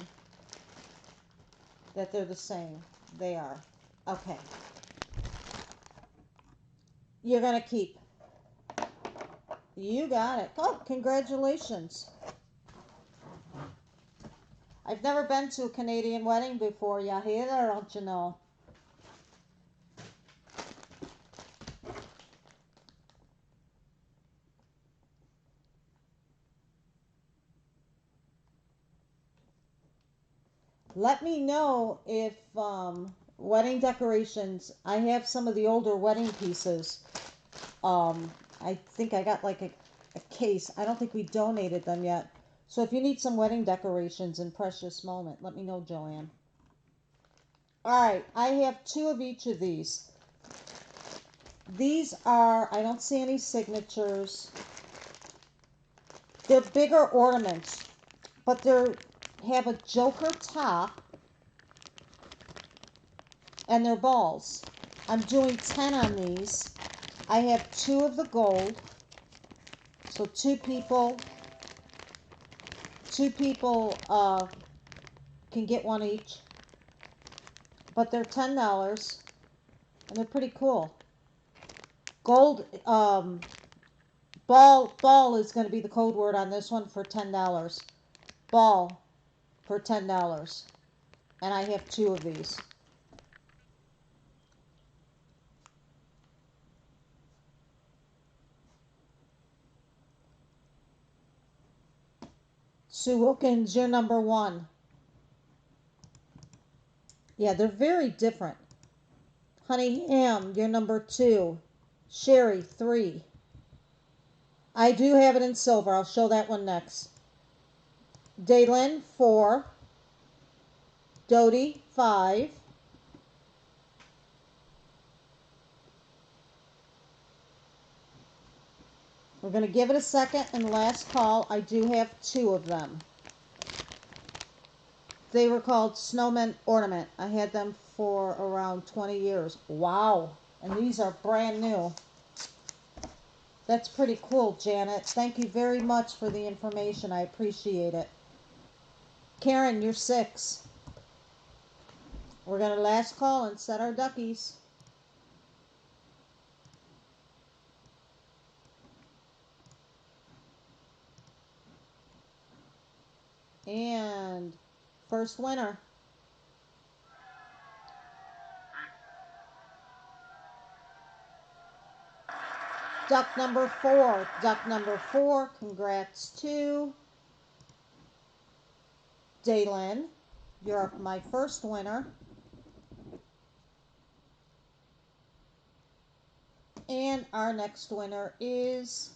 That they're the same. They are. Okay. You're going to keep. You got it. Oh, congratulations. I've never been to a Canadian wedding before. You hear that, don't you know? Let me know if wedding decorations, I have some of the older wedding pieces. I think I got like a case. I don't think we donated them yet. So if you need some wedding decorations in precious moment, let me know, Joanne. All right, I have 2 of each of these. These are, I don't see any signatures. They're bigger ornaments, but they have a joker top, and they're balls. I'm doing 10 on these. I have 2 of the gold, so 2 people can get 1 each, but they're $10, and they're pretty cool. Gold, ball is going to be the code word on this one for $10. Ball for $10, and I have 2 of these. Sue Wilkins, you're number 1. Yeah, they're very different. Honey Ham, you're number 2. Sherry, 3. I do have it in silver. I'll show that one next. Daylin, 4. Dodie, 5. We're going to give it a second and last call. I do have 2 of them. They were called Snowman Ornament. I had them for around 20 years. Wow. And these are brand new. That's pretty cool, Janet. Thank you very much for the information. I appreciate it. Karen, you're 6. We're going to last call and set our duckies. And first winner. Duck number 4. Duck number 4. Congrats to Daylin. You're my first winner. And our next winner is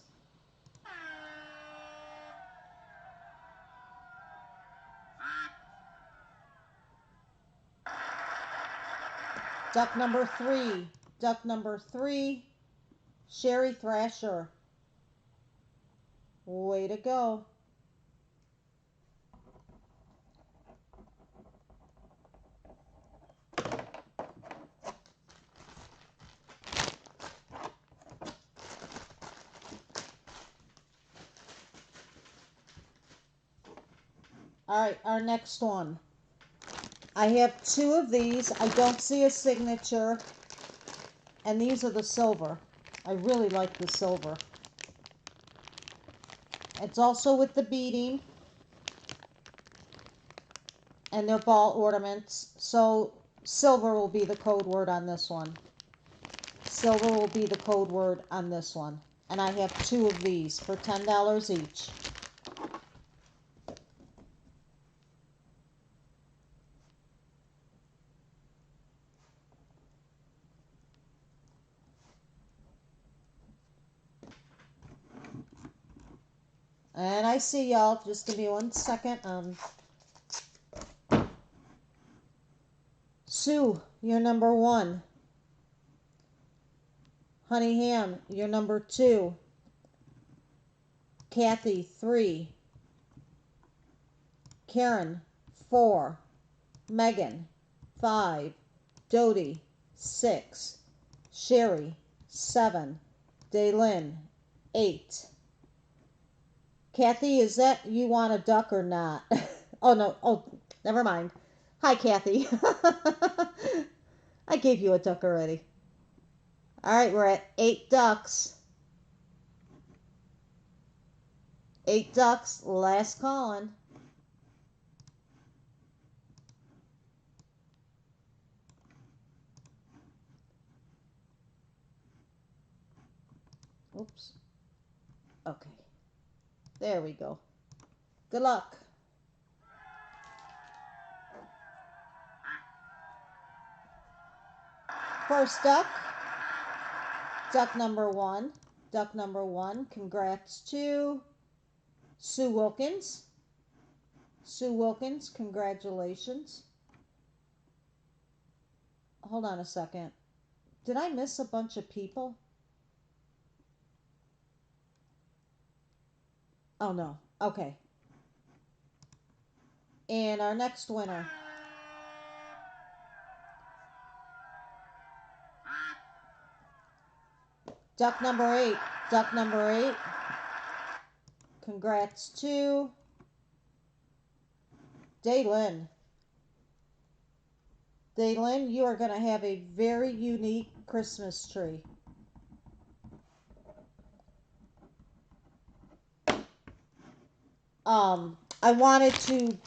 duck number 3. Duck number 3. Sherry Thrasher. Way to go. All right, our next one. I have two of these. I don't see a signature. And these are the silver. I really like the silver. It's also with the beading. And they're ball ornaments. So silver will be the code word on this one. Silver will be the code word on this one. And I have two of these for $10 each. And I see y'all. Just give me 1 second. Sue, you're number 1. Honey Ham, you're number 2. Kathy, 3. Karen, 4. Megan, 5. Dodie, 6. Sherry, 7. Daylin, 8. Kathy, is that you want a duck or not? Oh, no. Oh, never mind. Hi, Kathy. I gave you a duck already. All right, we're at 8 ducks. 8 ducks, last calling. Oops. Okay. There we go. Good luck. First duck, duck number 1. Duck number 1, congrats to Sue Wilkins. Sue Wilkins, congratulations. Hold on a second. Did I miss a bunch of people? Oh no. Okay. And our next winner. Duck number 8. Duck number 8. Congrats to Daylin. Daylin, you are going to have a very unique Christmas tree. I wanted to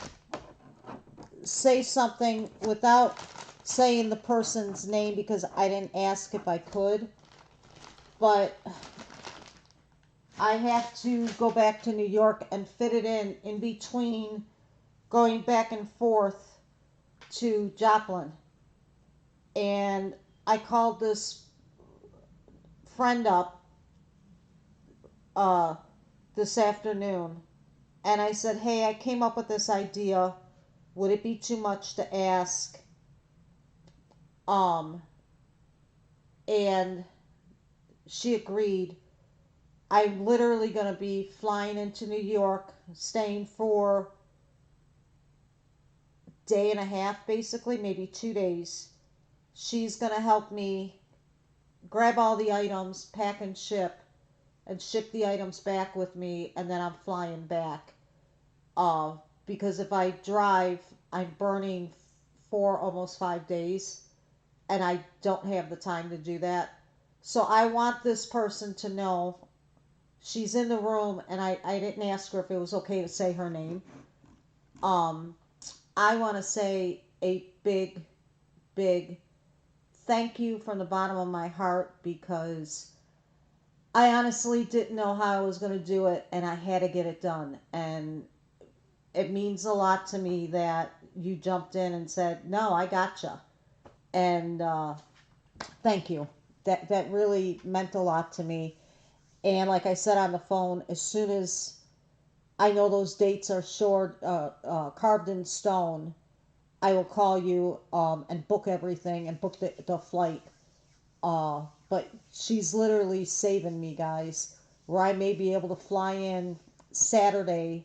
say something without saying the person's name because I didn't ask if I could. But I have to go back to New York and fit it in between going back and forth to Joplin. And I called this friend up this afternoon. And I said, hey, I came up with this idea. Would it be too much to ask? And she agreed. I'm literally going to be flying into New York, staying for a day and a half, basically, maybe 2 days. She's going to help me grab all the items, pack and ship the items back with me, and then I'm flying back. Because if I drive, I'm burning 4, almost 5 days, and I don't have the time to do that. So I want this person to know she's in the room, and I didn't ask her if it was okay to say her name. I want to say a big, big thank you from the bottom of my heart because I honestly didn't know how I was going to do it, and I had to get it done. And it means a lot to me that you jumped in and said, "No, I gotcha," and thank you. That really meant a lot to me. And like I said on the phone, as soon as I know those dates are short, carved in stone, I will call you and book everything and book the flight. but she's literally saving me, guys, where I may be able to fly in Saturday,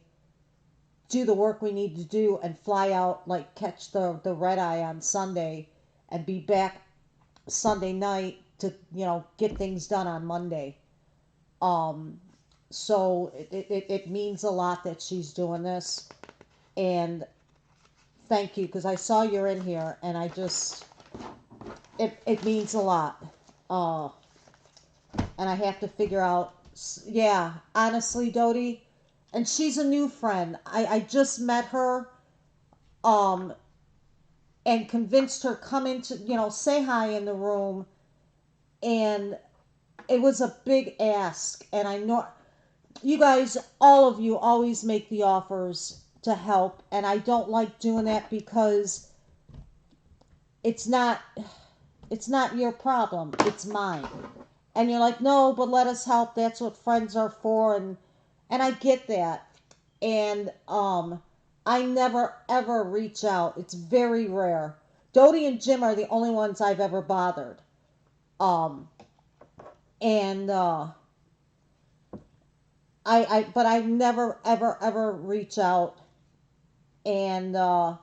do the work we need to do, and fly out, like catch the red eye on Sunday, and be back Sunday night to, get things done on Monday. Um, so it means a lot that she's doing this. And thank you, because I saw you're in here, and it means a lot. Uh, and I have to figure out, yeah, honestly, Dodie, and she's a new friend. I just met her, um, and convinced her come into, say hi in the room, and it was a big ask. And I know you guys, all of you, always make the offers to help, and I don't like doing that because it's not it's not your problem, it's mine. And you're like, no, but let us help, that's what friends are for. And I get that. And I never ever reach out, it's very rare. Dodie and Jim are the only ones I've ever bothered. um and but I never ever ever reach out. And I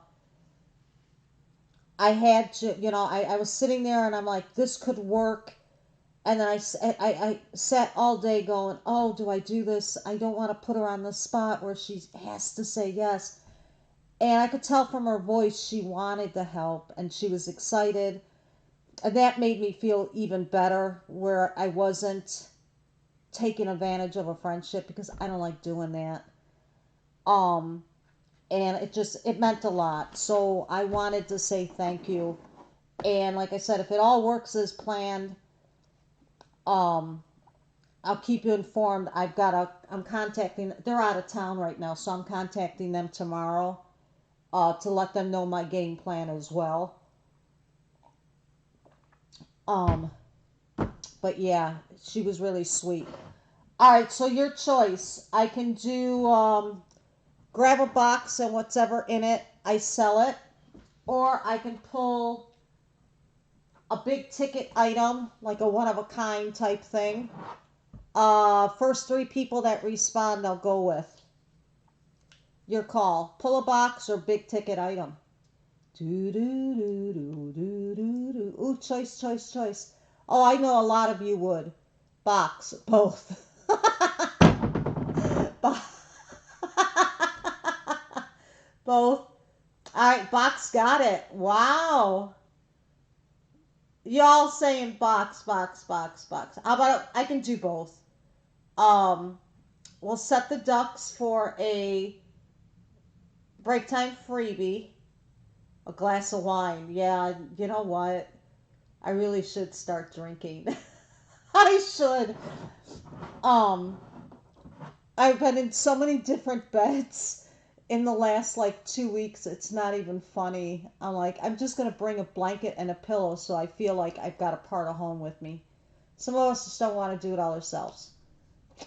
had to, I was sitting there and I'm like, this could work. And then I sat all day going, oh, do I do this? I don't want to put her on the spot where she has to say yes. And I could tell from her voice she wanted the help and she was excited. And that made me feel even better, where I wasn't taking advantage of a friendship, because I don't like doing that. Um, and it meant a lot. So I wanted to say thank you. And like I said, if it all works as planned, um, I'll keep you informed. I'm contacting, they're out of town right now, so I'm contacting them tomorrow, to let them know my game plan as well. Um, but yeah, she was really sweet. All right, so your choice. I can do, grab a box and whatever in it, I sell it, or I can pull a big ticket item, like a one of a kind type thing. First three people that respond, I'll go with. Your call. Pull a box or big ticket item. Do do do do do do do. Ooh, choice, choice, choice. Oh, I know a lot of you would. Box, both. Both. All right, box got it. Wow. Y'all saying box, box, box, box. How about I can do both? Um, we'll set the ducks for a break time freebie. A glass of wine. Yeah, you know what? I really should start drinking. I should. Um, I've been in so many different beds in the last like 2 weeks. It's not even funny. I'm like, I'm just gonna bring a blanket and a pillow so I feel like I've got a part of home with me. Some of us just don't want to do it all ourselves.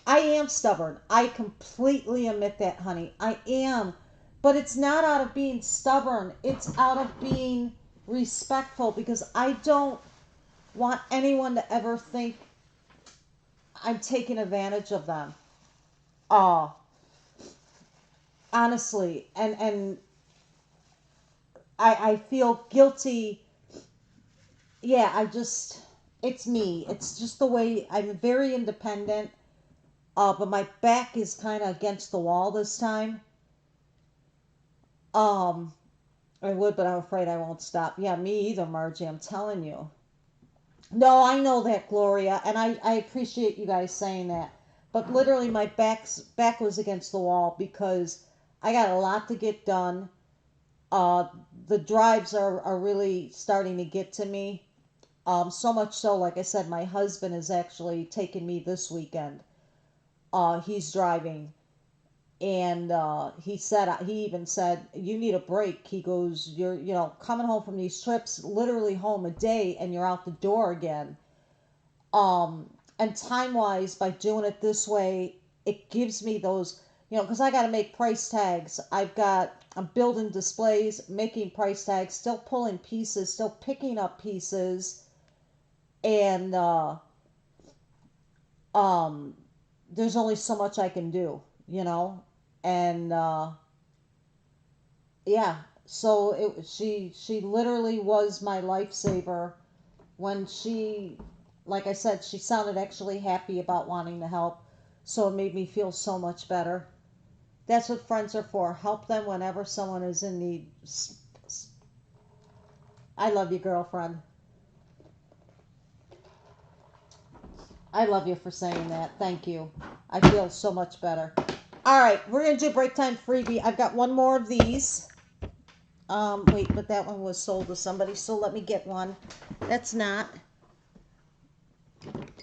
I am stubborn. I completely admit that, honey. I am. But it's not out of being stubborn. It's out of being respectful, because I don't want anyone to ever think I'm taking advantage of them. Oh, honestly. And I feel guilty. Yeah, it's me. It's just the way I'm very independent. But my back is kind of against the wall this time. Um, I would, but I'm afraid I won't stop. Yeah, me either, Margie. I'm telling you. No, I know that, Gloria, and I appreciate you guys saying that. But literally, my back was against the wall because I got a lot to get done. Uh, the drives are really starting to get to me. So much so, like I said, my husband is actually taking me this weekend. He's driving, and he even said, you need a break. He goes, you're coming home from these trips, literally home a day, and you're out the door again. And time wise, by doing it this way, it gives me those, because I got to make price tags. I'm building displays, making price tags, still pulling pieces, still picking up pieces. And um, there's only so much I can do, you know, and yeah. So she literally was my lifesaver when she, like I said, she sounded actually happy about wanting to help, so it made me feel so much better. That's what friends are for. Help them whenever someone is in need. I love you, girlfriend. I love you for saying that. Thank you. I feel so much better. All right, we're going to do break time freebie. I've got one more of these. Wait, but that one was sold to somebody, so let me get one. That's not.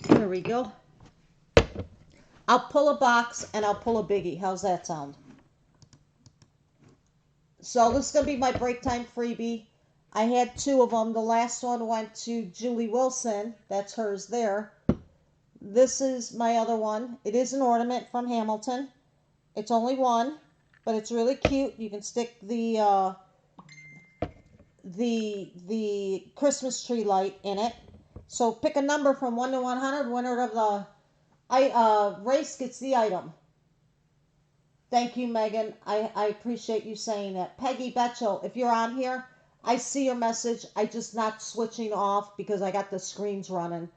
Here we go. I'll pull a box and I'll pull a biggie. How's that sound? So this is going to be my break time freebie. I had two of them. The last one went to Julie Wilson. That's hers there. This is my other one. It is an ornament from Hamilton. It's only one, but it's really cute. You can stick the Christmas tree light in it. So pick a number from 1 to 100. Winner of the race gets the item. Thank you, Megan. I appreciate you saying that. Peggy Betchel, if you're on here, I see your message. I just not switching off because I got the screens running.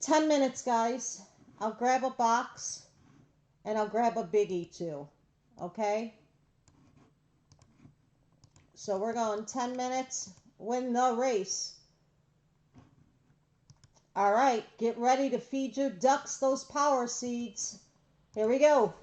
10 minutes, guys. I'll grab a box and I'll grab a biggie too. Okay? So we're going 10 minutes. Win the race. All right, get ready to feed your ducks those power seeds. Here we go.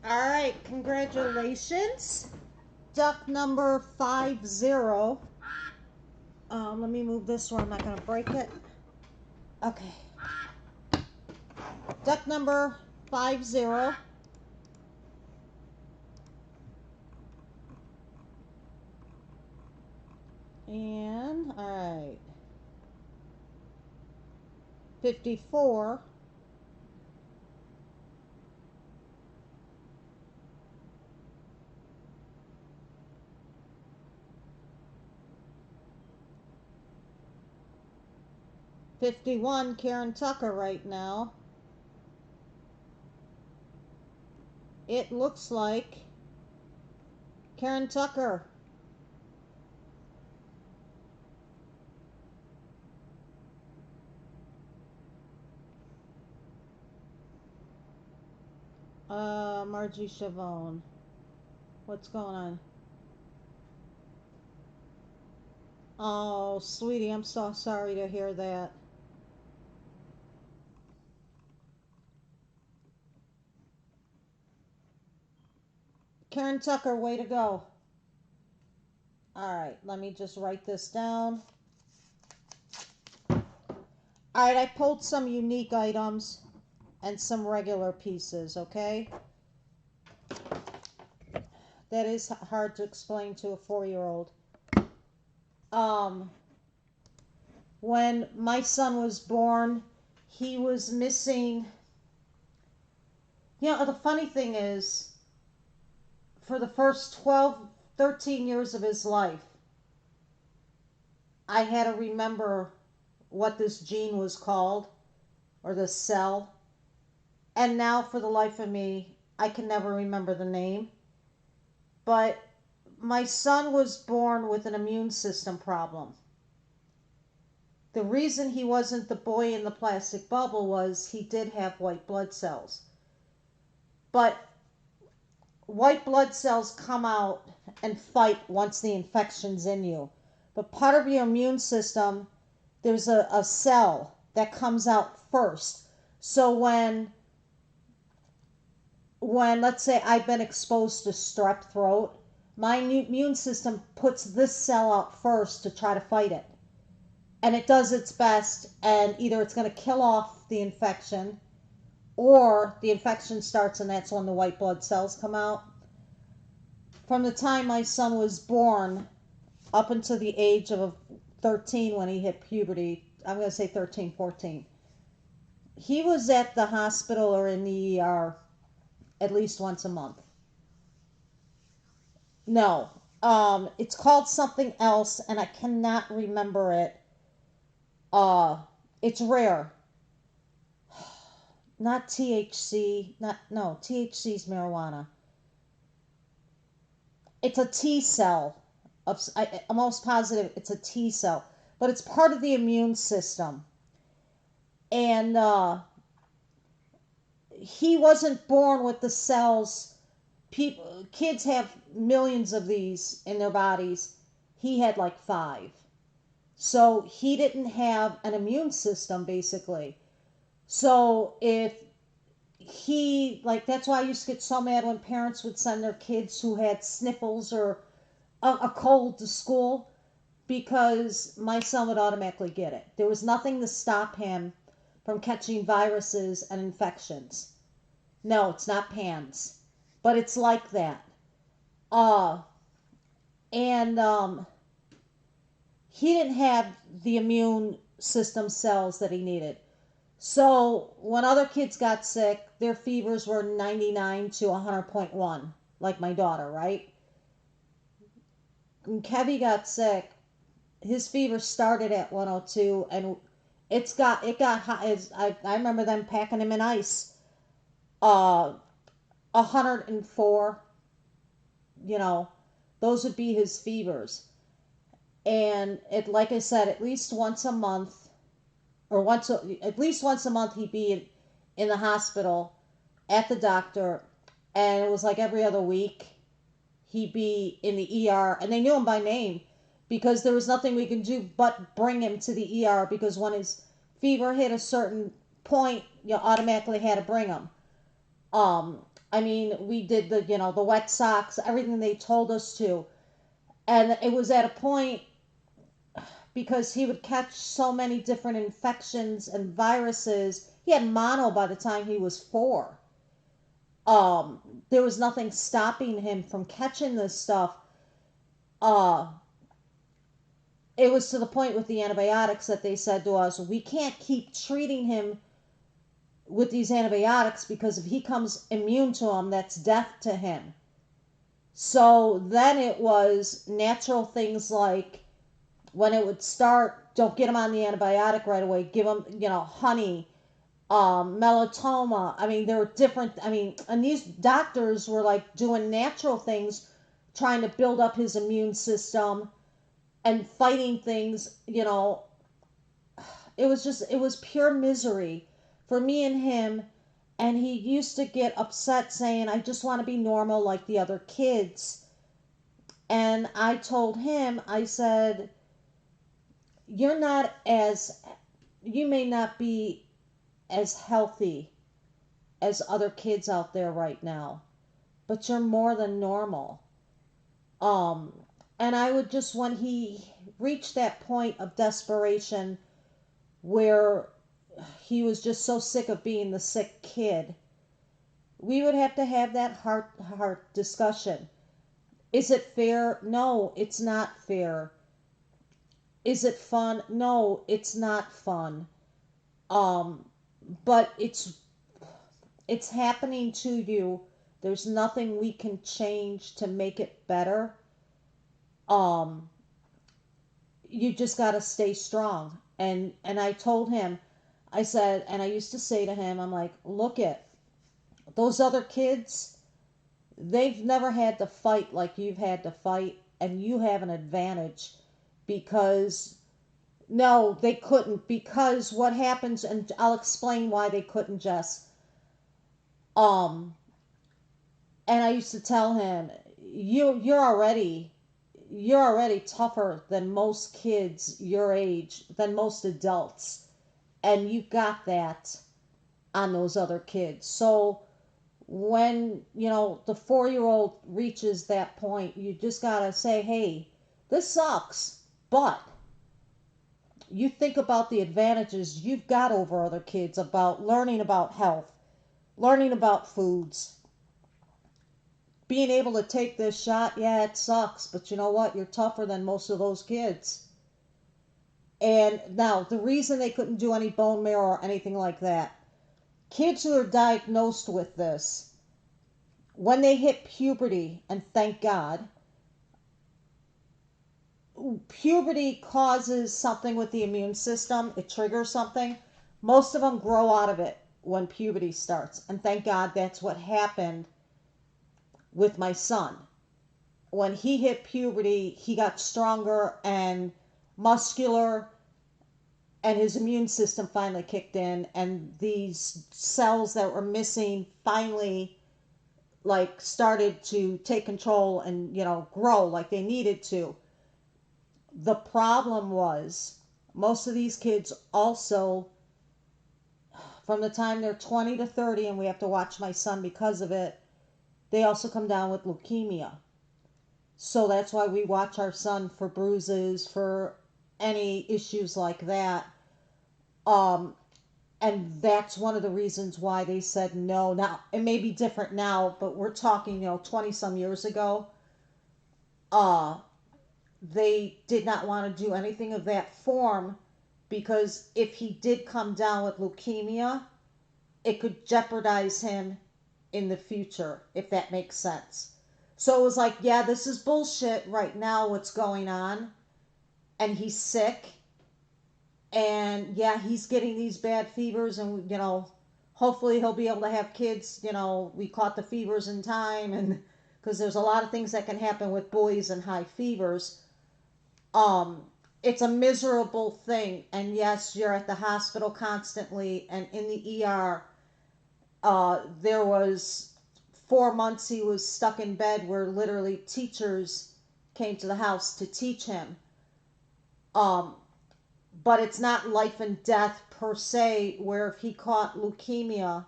All right, congratulations. Duck number 50. Let me move this where I'm not going to break it. Okay. Duck number 50. And, all right. 54. 51, Karen Tucker right now. It looks like Karen Tucker. Margie Chavone. What's going on? Oh, sweetie, I'm so sorry to hear that. Karen Tucker, way to go. All right, let me just write this down. All right, I pulled some unique items and some regular pieces, okay? That is hard to explain to a 4-year-old. When my son was born, he was missing. You know, the funny thing is, for the first 12, 13 years of his life, I had to remember what this gene was called, or this cell. And now, for the life of me, I can never remember the name. But my son was born with an immune system problem. The reason he wasn't the boy in the plastic bubble was he did have white blood cells. But white blood cells come out and fight once the infection's in you. But part of your immune system, there's a cell that comes out first. So when let's say I've been exposed to strep throat, my immune system puts this cell out first to try to fight it. And it does its best, and either it's going to kill off the infection, or the infection starts and that's when the white blood cells come out. From the time my son was born up until the age of 13 when he hit puberty, I'm going to say 13, 14, he was at the hospital or in the ER at least once a month. No, it's called something else, and I cannot remember it. It's rare. Not THC. No, THC's marijuana. It's a T cell. I'm almost positive it's a T cell, but it's part of the immune system. And he wasn't born with the cells. Kids have millions of these in their bodies. He had like 5. So he didn't have an immune system, basically. So if he, like, that's why I used to get so mad when parents would send their kids who had sniffles or a cold to school, because my son would automatically get it. There was nothing to stop him from catching viruses and infections. No, it's not PANS, but it's like that. Uh, and he didn't have the immune system cells that he needed. So when other kids got sick, their fevers were 99 to 100.1, like my daughter, right? When Kevy got sick, his fever started at 102, and it got high. I remember them packing him in ice. 104, you know, those would be his fevers. And it, like I said, at least once a month, at least once a month, he'd be in the hospital at the doctor, and it was like every other week he'd be in the ER, and they knew him by name because there was nothing we could do but bring him to the ER, because when his fever hit a certain point, you automatically had to bring him. Um, I mean, we did the wet socks, everything they told us to, and it was at a point because he would catch so many different infections and viruses. He had mono by the time he was 4. There was nothing stopping him from catching this stuff. Uh, it was to the point with the antibiotics that they said to us, we can't keep treating him with these antibiotics, because if he comes immune to them, that's death to him. So then it was natural things like, when it would start, don't get him on the antibiotic right away. Give him, honey, melatoma. I mean, there were different. I mean, and these doctors were like doing natural things, trying to build up his immune system and fighting things. It was pure misery for me and him. And he used to get upset saying, I just want to be normal like the other kids. And I told him, I said, you're not as, you may not be as healthy as other kids out there right now, but you're more than normal. Um, and I would just, when he reached that point of desperation where he was just so sick of being the sick kid, we would have that heart discussion. Is it fair? No, it's not fair. Is it fun? No, it's not fun. Um, but it's happening to you. There's nothing we can change to make it better. Um, you just got to stay strong. And I told him, I said, and I used to say to him, I'm like, look at those other kids. They've never had to fight like you've had to fight, and you have an advantage, because no, they couldn't, because what happens, and I'll explain why they couldn't, Jess. Um, and I used to tell him, you're already tougher than most kids your age, than most adults, and you got that on those other kids. So when the 4-year old reaches that point, you just gotta say, hey, this sucks, but you think about the advantages you've got over other kids, about learning about health, learning about foods, being able to take this shot. Yeah, it sucks, but you know what? You're tougher than most of those kids. And now, the reason they couldn't do any bone marrow or anything like that, kids who are diagnosed with this, when they hit puberty, and thank God, puberty causes something with the immune system, it triggers something. Most of them grow out of it when puberty starts. And thank God that's what happened with my son. When he hit puberty, he got stronger and muscular, and his immune system finally kicked in, and these cells that were missing finally like started to take control and grow like they needed to. The problem was, most of these kids also, from the time they're 20 to 30, and we have to watch my son because of it, they also come down with leukemia. So that's why we watch our son for bruises, for any issues like that. Um, And that's one of the reasons why they said no. Now, it may be different now, but we're talking, 20 some years ago. Uh, they did not want to do anything of that form because if he did come down with leukemia, it could jeopardize him in the future, if that makes sense. So it was like, yeah, this is bullshit right now, what's going on. And he's sick. And yeah, he's getting these bad fevers, and, hopefully he'll be able to have kids. We caught the fevers in time, and because there's a lot of things that can happen with boys and high fevers. Um, it's a miserable thing. And yes, you're at the hospital constantly and in the ER. There was 4 months he was stuck in bed where literally teachers came to the house to teach him. Um, but it's not life and death per se, where if he caught leukemia,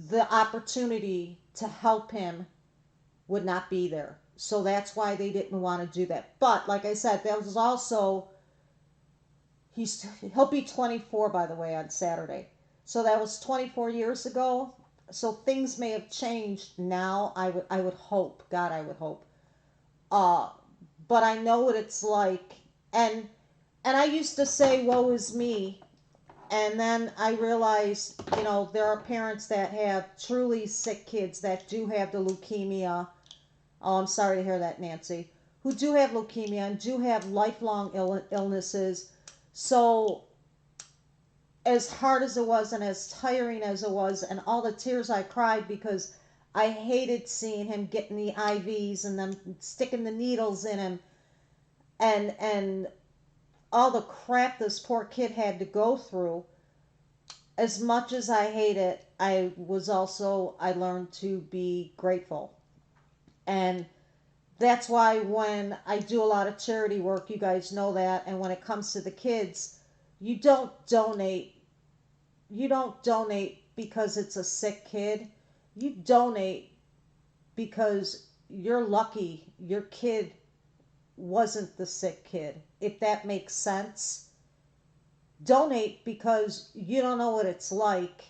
the opportunity to help him would not be there. So that's why they didn't want to do that. But like I said, that was also, he'll be 24, by the way, on Saturday. So that was 24 years ago. So things may have changed now. I would hope, God, I would hope. Uh, but I know what it's like, and I used to say, "Woe is me," and then I realized, there are parents that have truly sick kids that do have the leukemia. Oh, I'm sorry to hear that, Nancy. Who do have leukemia and do have lifelong illnesses. So, as hard as it was and as tiring as it was, and all the tears I cried because I hated seeing him getting the IVs and them sticking the needles in him, and all the crap this poor kid had to go through. As much as I hate it, I learned to be grateful. And that's why when I do a lot of charity work, you guys know that, and when it comes to the kids, you don't donate. You don't donate because it's a sick kid. You donate because you're lucky your kid wasn't the sick kid, if that makes sense. Donate because you don't know what it's like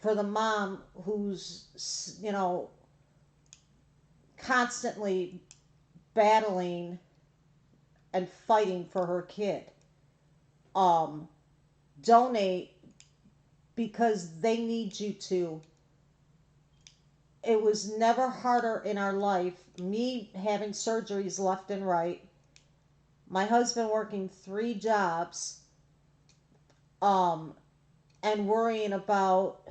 for the mom who's, constantly battling and fighting for her kid. Um, Donate because they need you to. It was never harder in our life, me having surgeries left and right, my husband working 3 jobs, um, and worrying about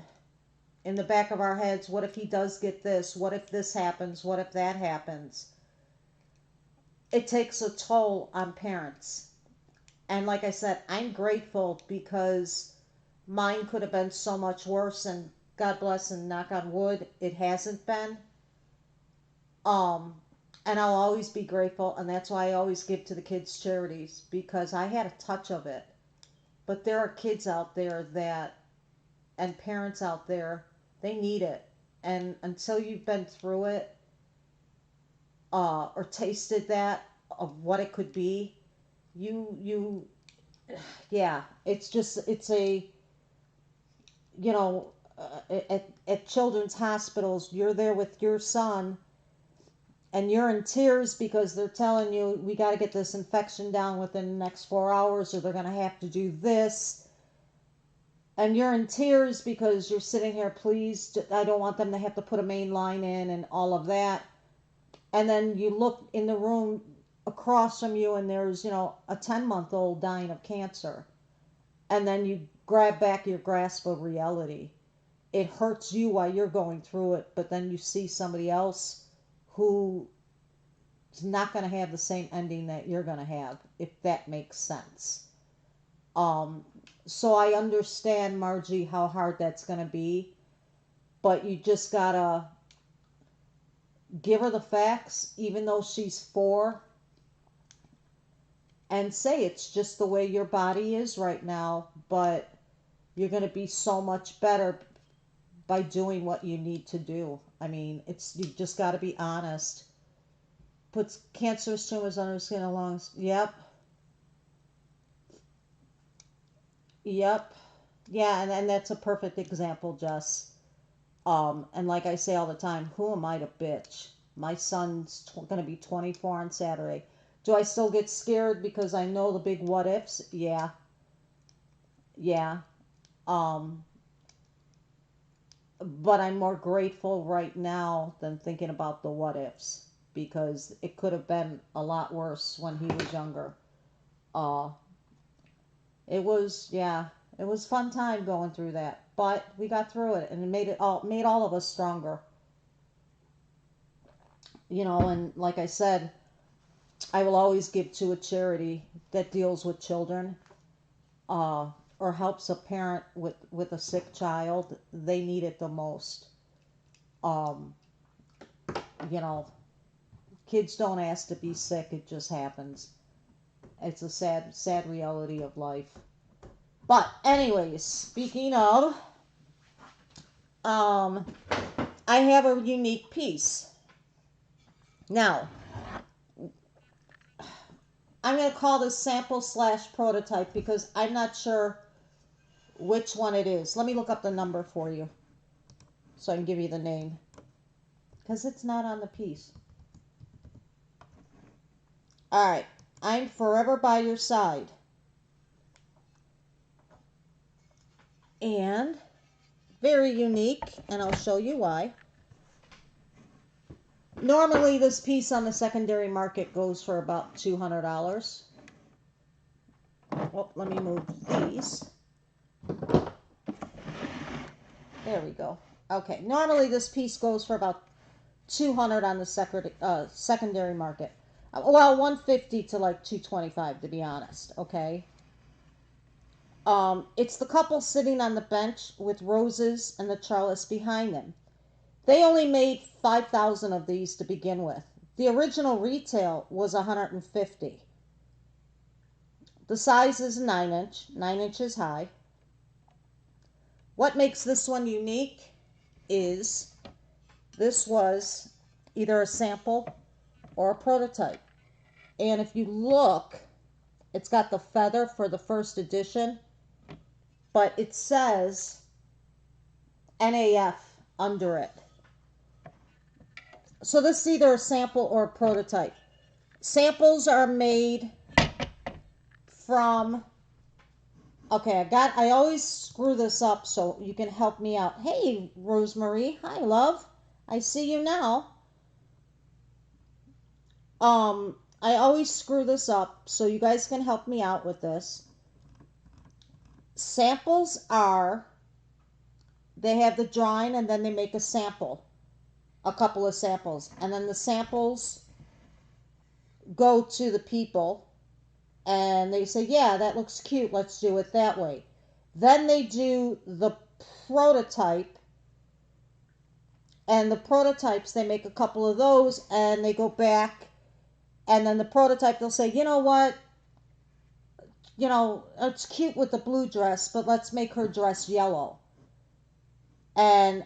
in the back of our heads, what if he does get this? What if this happens? What if that happens? It takes a toll on parents. And like I said, I'm grateful because mine could have been so much worse, and God bless and knock on wood, it hasn't been. Um, and I'll always be grateful, and that's why I always give to the kids' charities because I had a touch of it. But there are kids out there that, and parents out there, they need it. And until you've been through it, or tasted that of what it could be, you, yeah, it's a, at children's hospitals, you're there with your son and you're in tears because they're telling you, we got to get this infection down within the next 4 hours or they're going to have to do this. And you're in tears because you're sitting here, please, I don't want them to have to put a main line in and all of that. And then you look in the room across from you and there's, a 10-month-old dying of cancer. And then you grab back your grasp of reality. It hurts you while you're going through it, but then you see somebody else who is not going to have the same ending that you're going to have, if that makes sense. Um, so I understand, Margie, how hard that's going to be, but you just gotta give her the facts, even though she's 4, and say it's just the way your body is right now, but you're going to be so much better by doing what you need to do. I mean, you just got to be honest. Puts cancerous tumors under skin and lungs. Yep. Yep. Yeah, and that's a perfect example, Jess. And like I say all the time, who am I to bitch? My son's going to be 24 on Saturday. Do I still get scared because I know the big what ifs? Yeah. Yeah. Um, but I'm more grateful right now than thinking about the what ifs because it could have been a lot worse when he was younger. Uh, it was, yeah, it was fun time going through that, but we got through it and it made all of us stronger. And like I said, I will always give to a charity that deals with children, uh, or helps a parent with a sick child. They need it the most. Um, you know, Kids don't ask to be sick; it just happens. It's a sad, sad reality of life. But anyways, speaking of, um, I have a unique piece. Now, I'm going to call this sample slash prototype because I'm not sure which one it is. Let me look up the number for you so I can give you the name because it's not on the piece. All right. I'm forever by your side. And very unique, and I'll show you why. Normally, this piece on the secondary market goes for about $200. Oh, let me move these. There we go. Okay, normally this piece goes for about 200 on the secondary market. Well, 150 to like 225 to be honest. Okay. It's the couple sitting on the bench with roses and the trellis behind them. They only made 5,000 of these to begin with. The original retail was 150. The size is 9 inch, 9 inches high. What makes this one unique is this was either a sample or a prototype. And if you look, it's got the feather for the first edition, but it says NAF under it. So this is either a sample or a prototype. Samples are made from, okay, I always screw this up so you can help me out. Hey, Rosemary. Hi, love. I see you now. I always screw this up so you guys can help me out with this. Samples are, they have the drawing and then they make a sample, a couple of samples. And then the samples go to the people and they say, yeah, that looks cute. Let's do it that way. Then they do the prototype, and the prototypes, they make a couple of those and they go back, and then the prototype, they'll say, you know what, it's cute with the blue dress, but let's make her dress yellow. And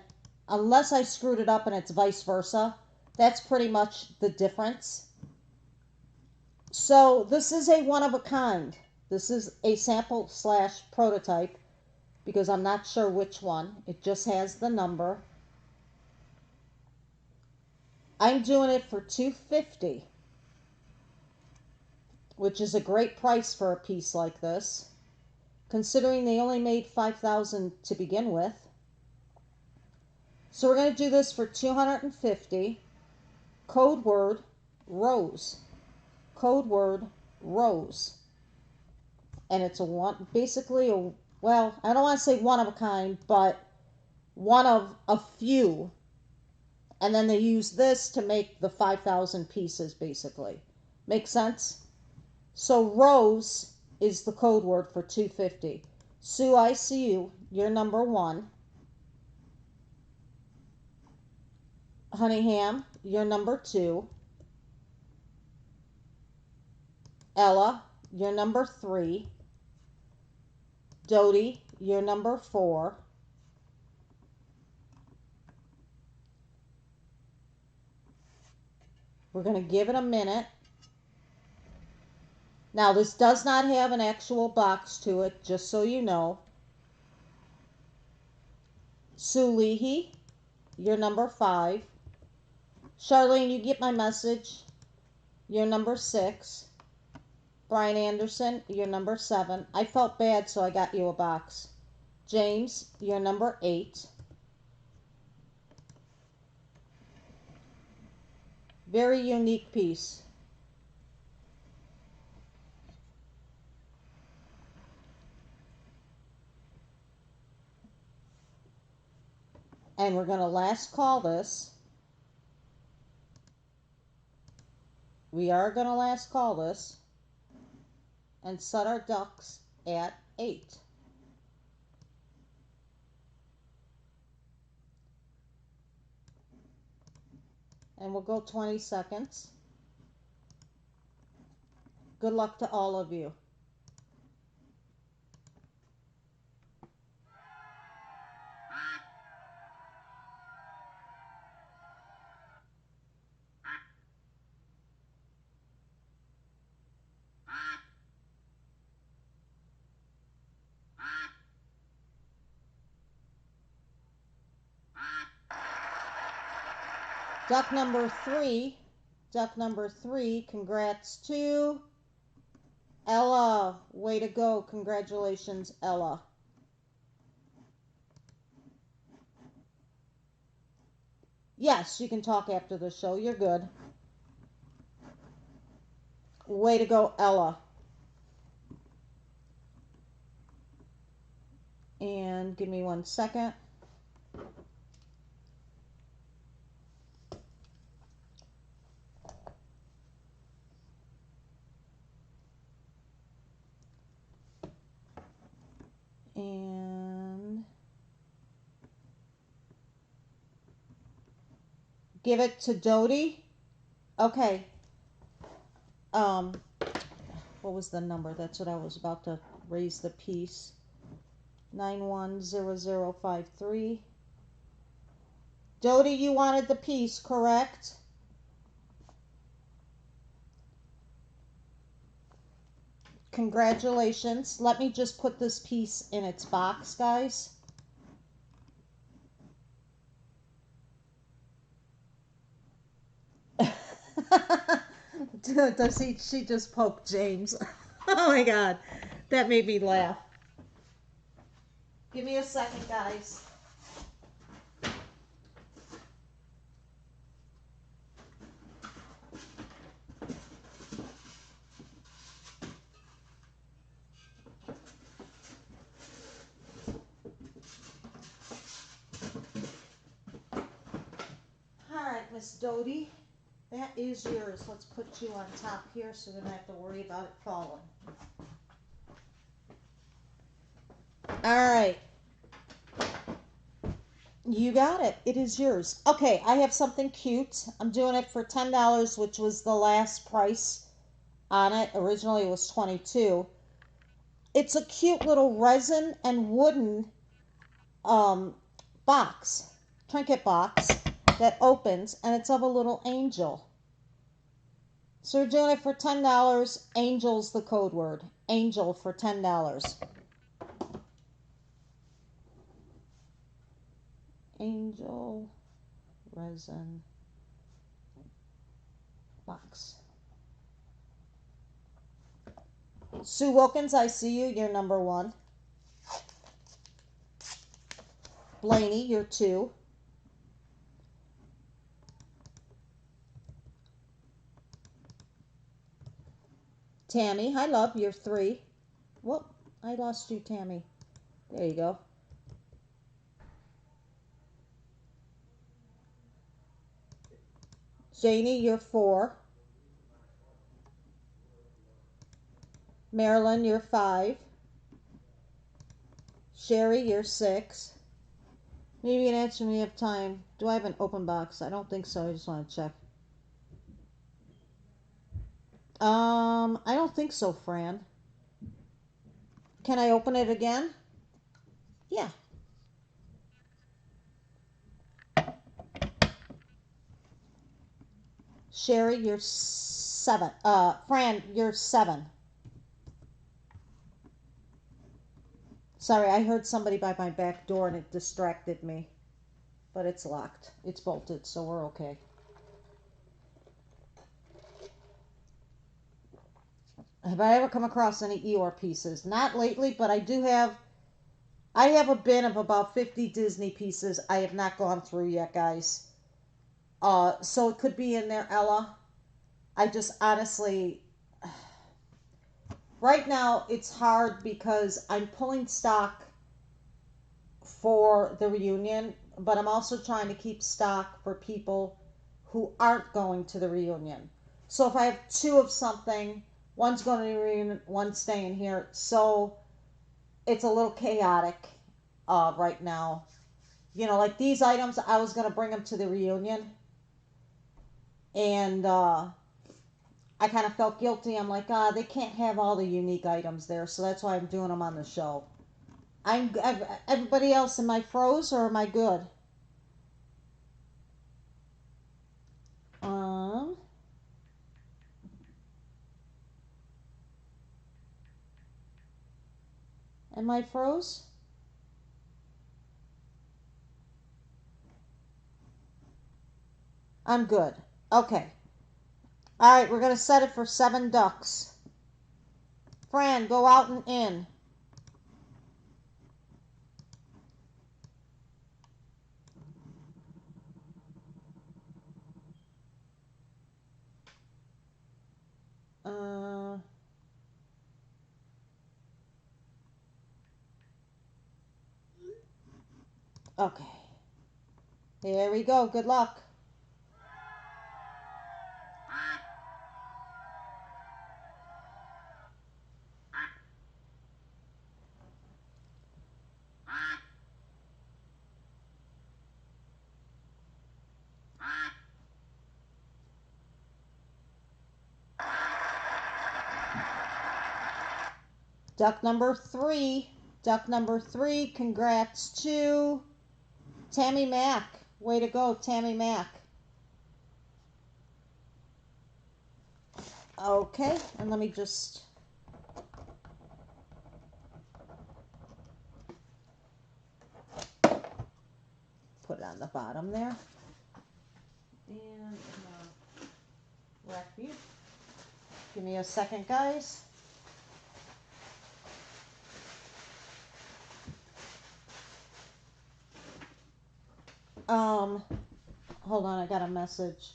unless I screwed it up and it's vice versa, that's pretty much the difference. So this is a one of a kind. This is a sample slash prototype because I'm not sure which one. It just has the number. I'm doing it for $250, which is a great price for a piece like this, considering they only made 5,000 to begin with. So we're going to do this for $250. Code word rose. Code word rose. And it's basically well, I don't want to say one of a kind, but one of a few. And then they use this to make the 5,000 pieces, basically. Make sense? So rose is the code word for 250. Sue, I see you. You're number 1. Honeyham, you're number 2. Ella, you're number 3. Dodie, you're number 4. We're going to give it a minute. Now, this does not have an actual box to it, just so you know. Sue Leahy, you're number 5. Charlene, you get my message. You're number 6. Brian Anderson, you're number 7. I felt bad, so I got you a box. James, you're number 8. Very unique piece. And we're going to last call this. We are going to last call this and set our ducks at 8. And we'll go 20 seconds. Good luck to all of you. Duck number 3, congrats to Ella. Way to go. Congratulations, Ella. Yes, you can talk after the show. You're good. Way to go, Ella. And give me 1 second. And give it to Dodie. Okay. What was the number? That's what I was about to raise the piece. 910053. Dodie, you wanted the piece, correct? Congratulations. Let me just put this piece in its box, guys. She just poked James. Oh my God. That made me laugh. Give me a second, guys. Alright, Miss Dodie. That is yours. Let's put you on top here so we don't have to worry about it falling. Alright. You got it. It is yours. Okay, I have something cute. I'm doing it for $10, which was the last price on it. Originally it was $22. It's a cute little resin and wooden box, trinket box that opens, and it's of a little angel. So we're doing it for $10. Angel's the code word. Angel for $10. Angel resin box. Sue Wilkins, I see you. You're number 1. Blaney, you're 2. Tammy, hi love, you're 3. Whoop, I lost you, Tammy. There you go. Janie, you're 4. Marilyn, you're 5. Sherry, you're 6. Maybe you can answer me if you have time. Do I have an open box? I don't think so. I just want to check. I don't think so, Fran. Can I open it again? Yeah. Sherry, you're 7. Fran, you're 7. Sorry, I heard somebody by my back door and it distracted me. But it's locked. It's bolted, so we're okay. Have I ever come across any Eeyore pieces? Not lately, but I have a bin of about 50 Disney pieces I have not gone through yet, guys. So it could be in there, Ella. I just honestly, right now it's hard because I'm pulling stock for the reunion, but I'm also trying to keep stock for people who aren't going to the reunion. So if I have two of something, one's going to the reunion, one's staying here. So it's a little chaotic right now. You know, like these items, I was going to bring them to the reunion, and I kind of felt guilty. I'm like, they can't have all the unique items there, so that's why I'm doing them on the show. Everybody else, am I froze or am I good? Um, am I froze? I'm good. Okay. All right, we're gonna set it for 7 ducks. Fran, go out and in. Uh, okay. Here we go. Good luck. Duck number 3. Duck number 3. Congrats to Tammy Mack. Way to go, Tammy Mack. Okay, and let me just put it on the bottom there. And rack view. Give me a second, guys. Hold on, I got a message.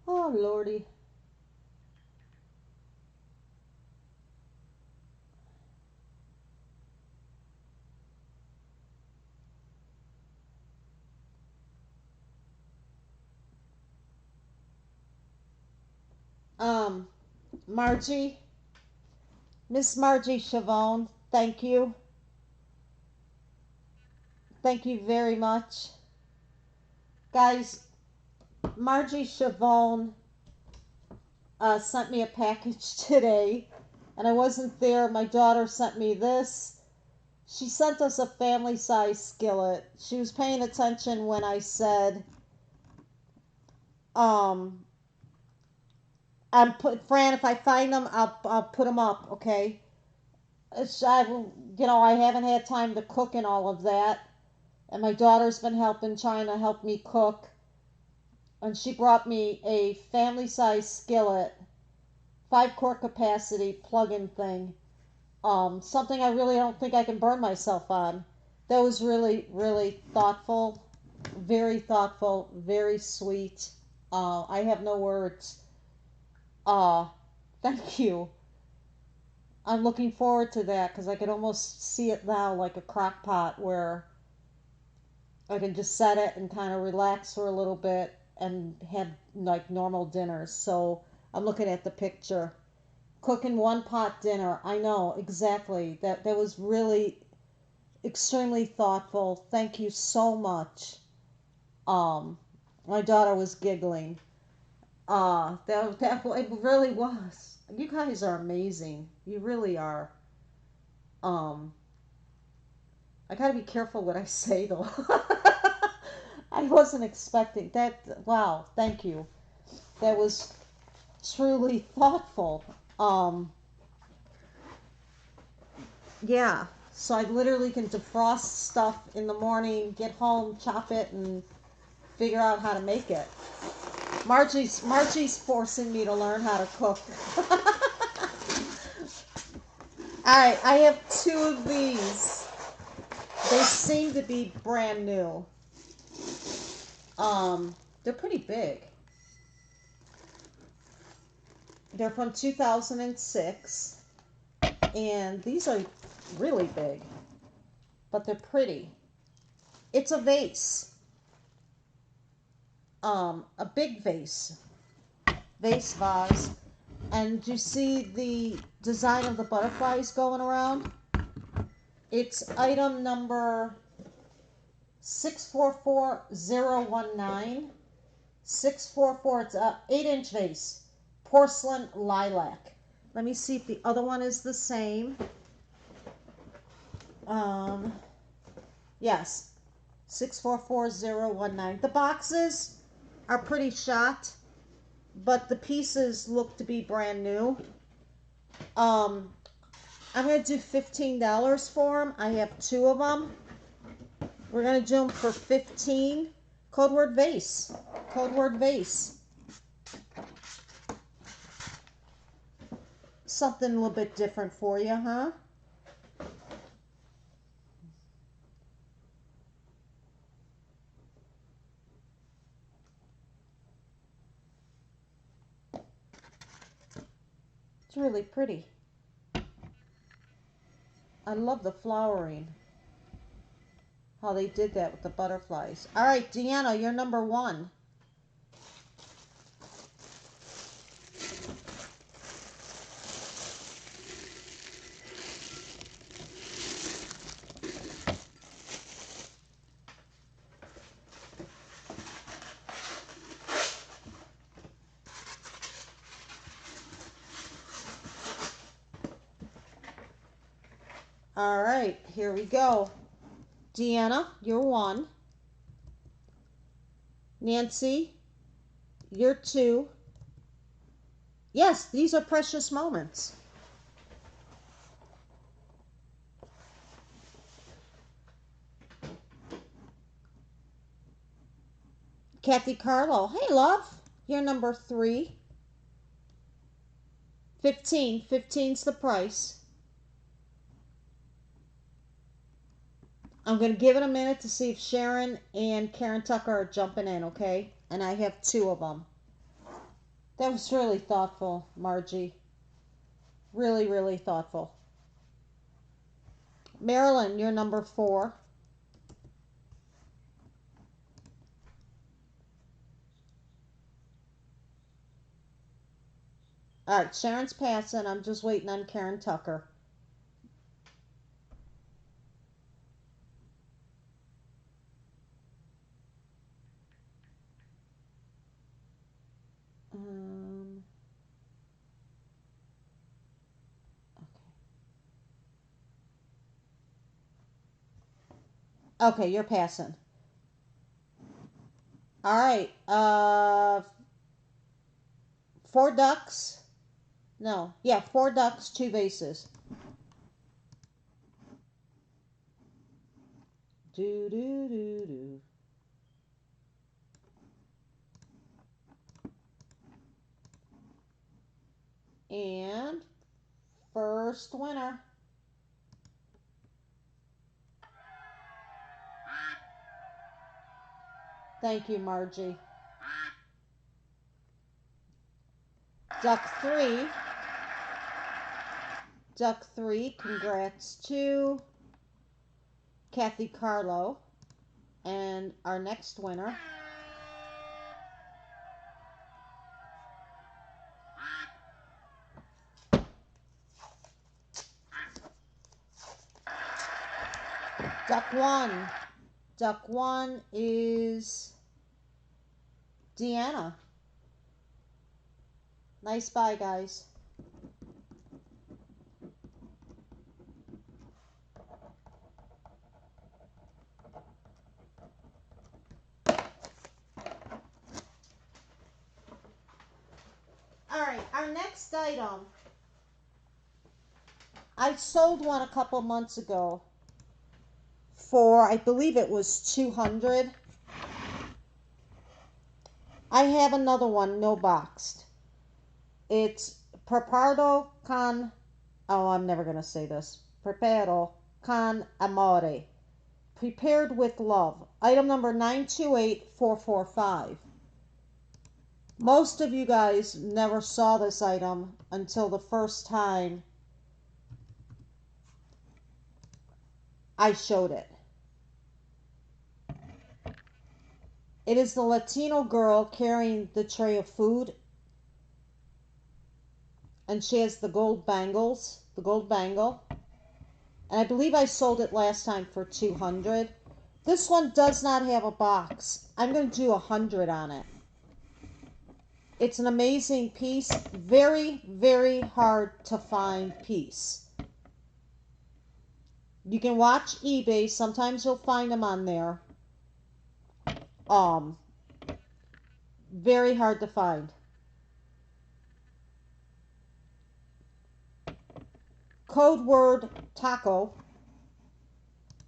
Oh, Lordy. Um, Margie, Miss Margie Chavone, thank you. Thank you very much. Guys, Margie Chavone sent me a package today, and I wasn't there. My daughter sent me this. She sent us a family size skillet. She was paying attention when I said, um, Fran, if I find them, I'll put them up, okay? I haven't had time to cook and all of that, and my daughter's been trying to help me cook, and she brought me a family size skillet, 5 quart capacity plug-in thing. Something I really don't think I can burn myself on. That was really, really thoughtful, very sweet. I have no words. Uh, Thank you. I'm looking forward to that because I could almost see it now like a crock pot where I can just set it and kind of relax for a little bit and have like normal dinners. So I'm looking at the picture. Cooking one pot dinner. I know exactly. That was really extremely thoughtful. Thank you so much. Um, my daughter was giggling. That it really was. You guys are amazing. You really are. Um, I gotta be careful what I say though. I wasn't expecting that. Wow, thank you. That was truly thoughtful. Um, Yeah. So I literally can defrost stuff in the morning, get home, chop it, and figure out how to make it. Margie's forcing me to learn how to cook. Alright, I have two of these. They seem to be brand new. They're pretty big. They're from 2006. And these are really big. But they're pretty. It's a vase. A big vase. Vase. And you see the design of the butterflies going around? It's item number 644019. 644, it's a 8-inch vase. Porcelain lilac. Let me see if the other one is the same. Yes, 644019. The boxes are pretty shot, but the pieces look to be brand new. I'm going to do $15 for them. I have two of them. We're going to do them for $15. Code word vase. Code word vase. Something a little bit different for you, huh? It's really pretty. I love the flowering. How they did that with the butterflies. All right, Deanna, you're number 1. All right, here we go. Deanna, you're 1. Nancy, you're 2. Yes, these are precious moments. Kathy Carlo, hey love, you're number 3. 15. 15's the price. I'm going to give it a minute to see if Sharon and Karen Tucker are jumping in, okay? And I have 2 of them. That was really thoughtful, Margie. Really, really thoughtful. Marilyn, you're number 4. All right, Sharon's passing. I'm just waiting on Karen Tucker. Okay, you're passing. All right. 4 ducks. No, yeah, 4 ducks, 2 vases. Do do do do. And first winner. Thank you, Margie. Duck 3. Duck 3, congrats to Kathy Carlo. And our next winner. Duck 1. Duck 1 is Deanna. Nice buy, guys. All right, our next item I sold one a couple months ago for, I believe it was 200. I have another one, no boxed. It's Preparo con, oh, I'm never going to say this. Preparo con amore. Prepared with love. Item number 928445. Most of you guys never saw this item until the first time I showed it. It is the Latino girl carrying the tray of food, and she has the gold bangles, the gold bangle. And I believe I sold it last time for 200. This one does not have a box. I'm going to do 100 on it. It's an amazing piece. Very, very hard to find piece. You can watch eBay. Sometimes you'll find them on there. Very hard to find. Code word taco,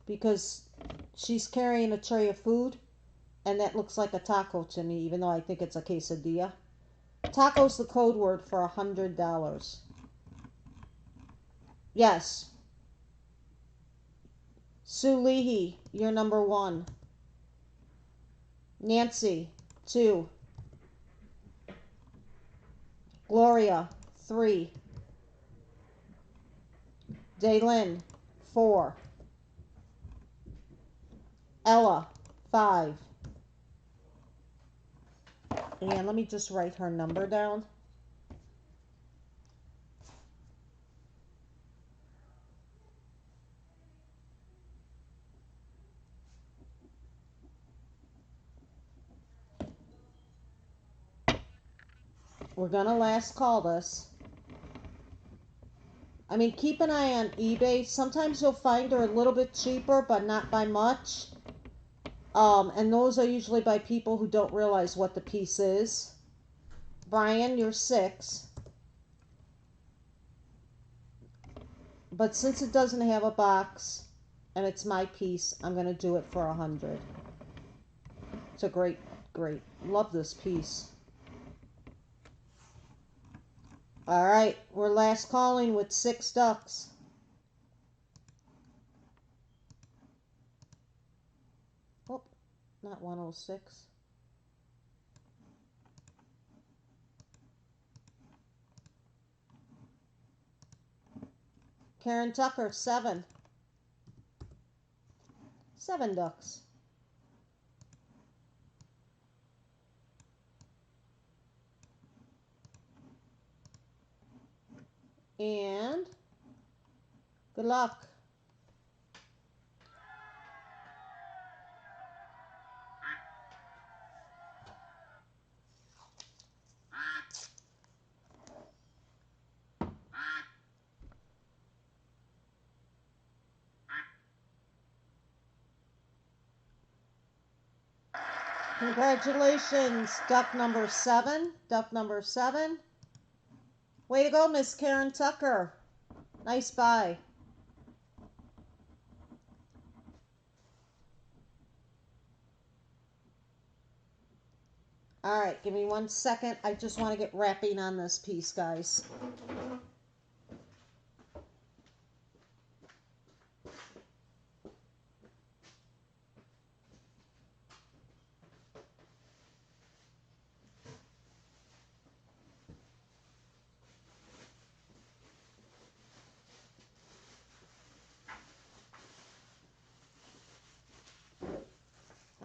because she's carrying a tray of food, and that looks like a taco to me, even though I think it's a quesadilla. Taco's the code word for $100. Yes. Sulihi, you're number 1. Nancy, 2. Gloria, 3. Daylin, 4. Ella, 5. And let me just write her number down. We're going to last call this. I mean, keep an eye on eBay. Sometimes you'll find her a little bit cheaper, but not by much. And those are usually by people who don't realize what the piece is. Brian, you're 6. But since it doesn't have a box, and it's my piece, I'm going to do it for 100. It's a great, love this piece. All right, we're last calling with 6 ducks. Oh, not 106. Karen Tucker, 7. 7 ducks. And good luck. Congratulations, duck number 7. Duck number 7. Way to go, Miss Karen Tucker. Nice buy. All right, give me 1 second. I just want to get wrapping on this piece, guys.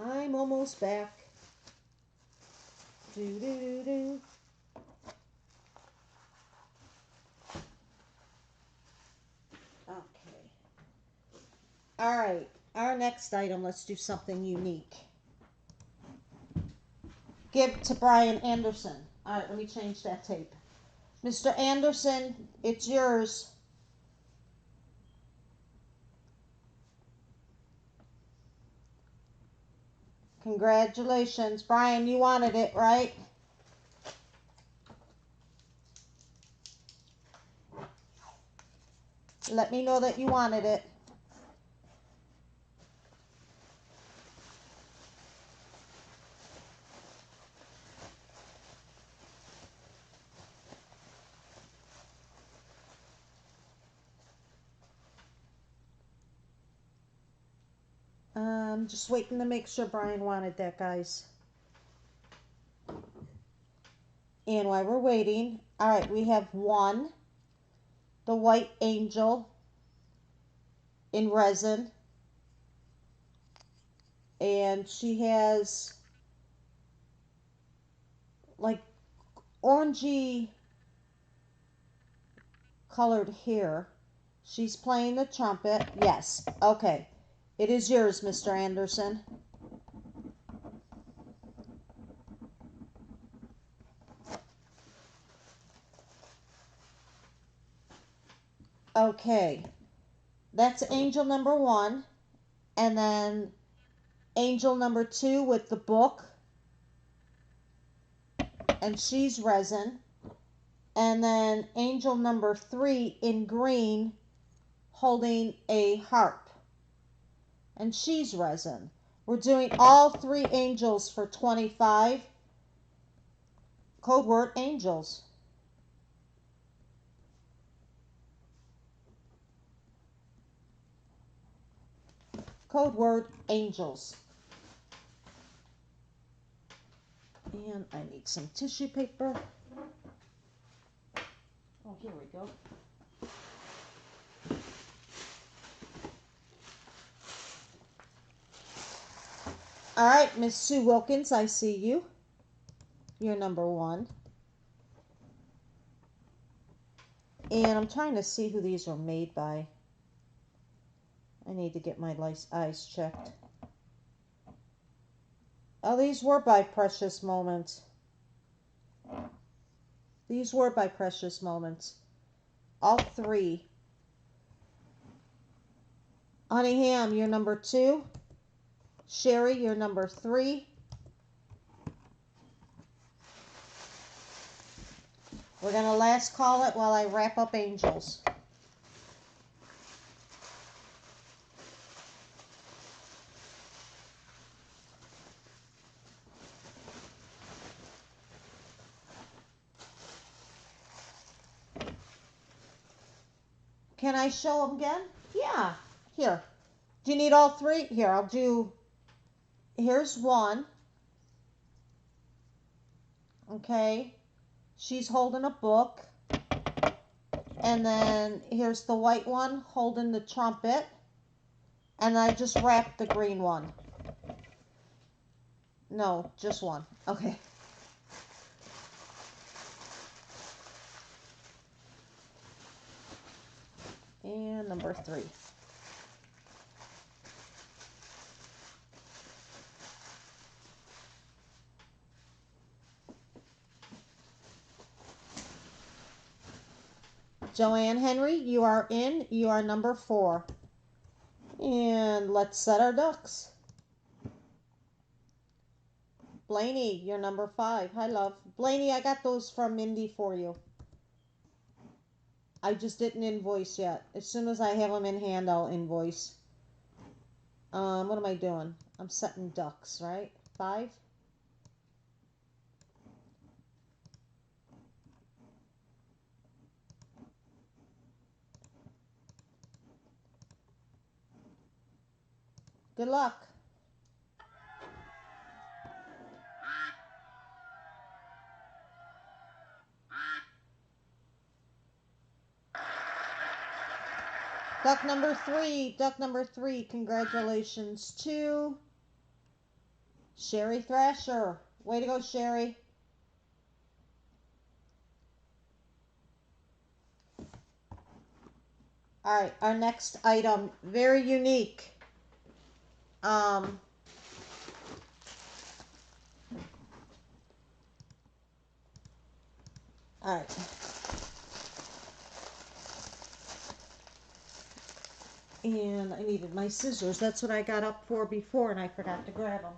I'm almost back. Do do do do. Okay. All right. Our next item. Let's do something unique. Give to Brian Anderson. All right. Let me change that tape. Mr. Anderson, it's yours. Congratulations. Brian, you wanted it, right? Let me know that you wanted it. Just waiting to make sure Brian wanted that, guys. And while we're waiting, all right, we have one, the White Angel in resin. And she has like orangey colored hair. She's playing the trumpet. Yes. Okay. It is yours, Mr. Anderson. Okay. That's angel number 1. And then angel number 2 with the book. And she's resin. And then angel number 3 in green holding a harp. And she's resin. We're doing all 3 angels for 25. Code word angels. Code word angels. And I need some tissue paper. Oh, here we go. All right, Miss Sue Wilkins, I see you. You're number 1. And I'm trying to see who these are made by. I need to get my eyes checked. Oh, these were by Precious Moments. These were by Precious Moments. All 3. Honey Ham, you're number 2. Sherry, you're number 3. We're going to last call it while I wrap up angels. Can I show them again? Yeah. Here. Do you need all 3? Here, I'll do. Here's 1. Okay. She's holding a book. And then here's the white one holding the trumpet. And I just wrapped the green one. No, just 1. Okay. And number 3. Joanne Henry, you are in. You are number 4. And let's set our ducks. Blaney, you're number 5. Hi, love. Blaney, I got those from Mindy for you. I just didn't invoice yet. As soon as I have them in hand, I'll invoice. What am I doing? I'm setting ducks, right? 5. Good luck. Duck number 3. Duck number 3. Congratulations to Sherry Thrasher. Way to go, Sherry. All right, our next item, very unique. All right. And I needed my scissors. That's what I got up for before, and I forgot to grab them.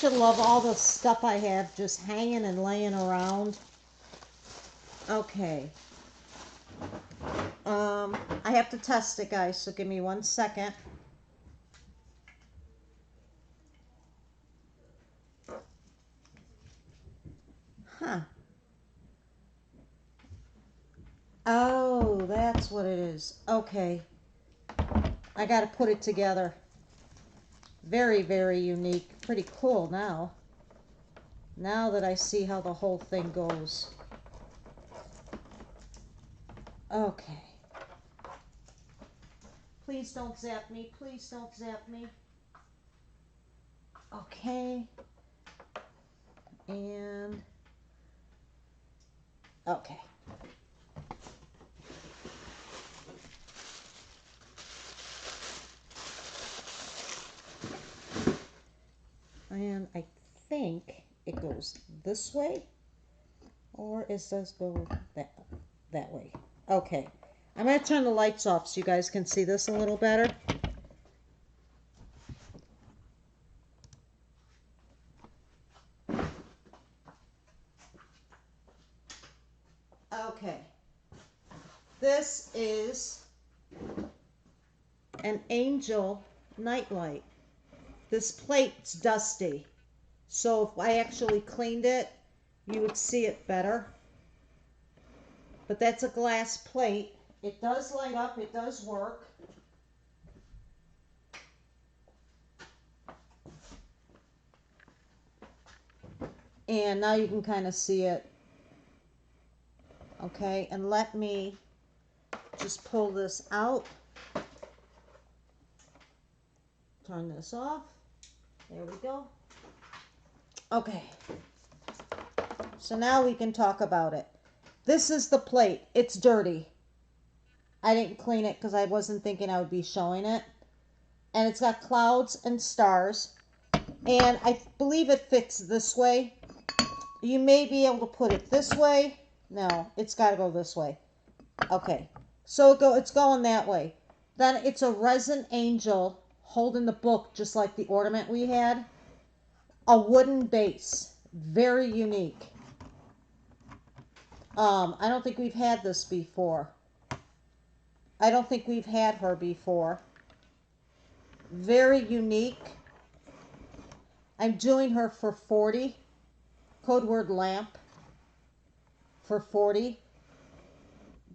Don't you love all the stuff I have just hanging and laying around? Okay. I have to test it, guys, so give me 1 second. Huh. Oh, that's what it is. Okay. I got to put it together. Very, very unique. Pretty cool now. Now that I see how the whole thing goes. Okay. Please don't zap me. Please don't zap me. Okay. And okay. And I think it goes this way, or it does go that way. Okay. I'm going to turn the lights off so you guys can see this a little better. Okay. This is an angel nightlight. This plate's dusty, so if I actually cleaned it, you would see it better. But that's a glass plate. It does light up, it does work. And now you can kind of see it. Okay, and let me just pull this out. Turn this off. There we go. Okay. So now we can talk about it. This is the plate. It's dirty. I didn't clean it because I wasn't thinking I would be showing it. And it's got clouds and stars. And I believe it fits this way. You may be able to put it this way. No, it's got to go this way. Okay. So it's going that way. Then it's a resin angel holding the book just like the ornament we had. A wooden base. Very unique. I don't think we've had this before. I don't think we've had her before. Very unique. I'm doing her for 40. Code word lamp for 40.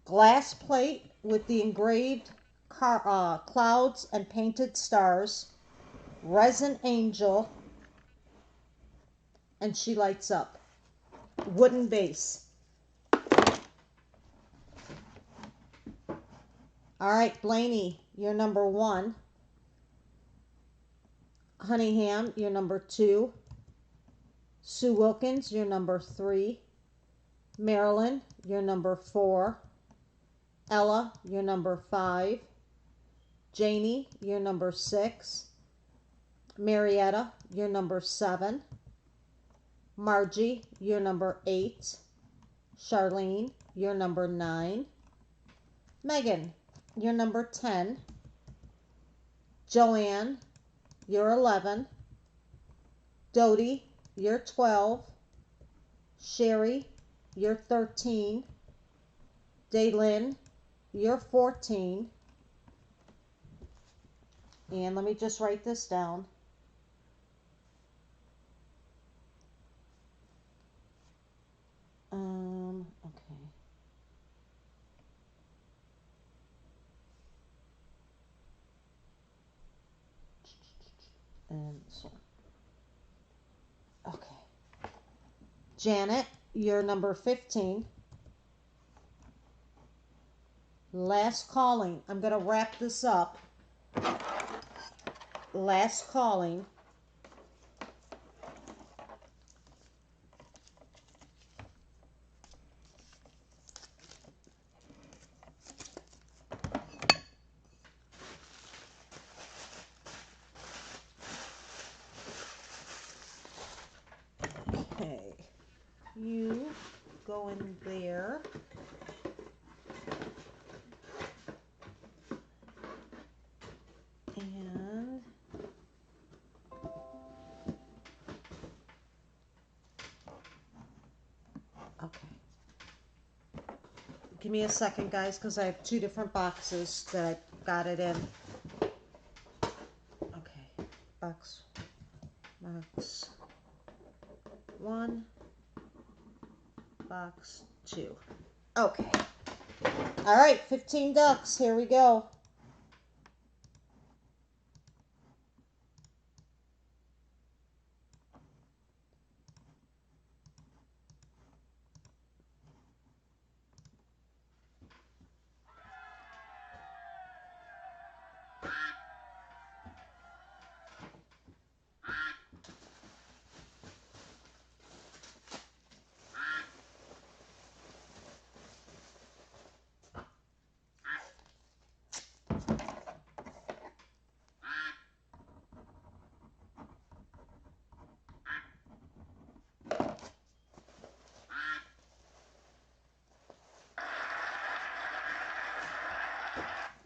Glass plate with the engraved clouds and painted stars. Resin angel. And she lights up. Wooden base. All right, Blaney, you're number 1. Honeyham, you're number 2. Sue Wilkins, you're number 3. Marilyn, you're number 4. Ella, you're number 5. Janie, you're number 6. Marietta, you're number 7. Margie, you're number 8. Charlene, you're number 9. Megan, you're number 10. Joanne, you're 11. Dodie, you're 12. Sherry, you're 13. Daylin, you're 14. And let me just write this down. Okay. And so, okay. Janet, you're number 15. Last calling. I'm going to wrap this up. Last calling. Okay. You go in there. And give me a second, guys, because I have two different boxes that I got it in. Okay, box 1, box 2. Okay. All right, 15 ducks. Here we go.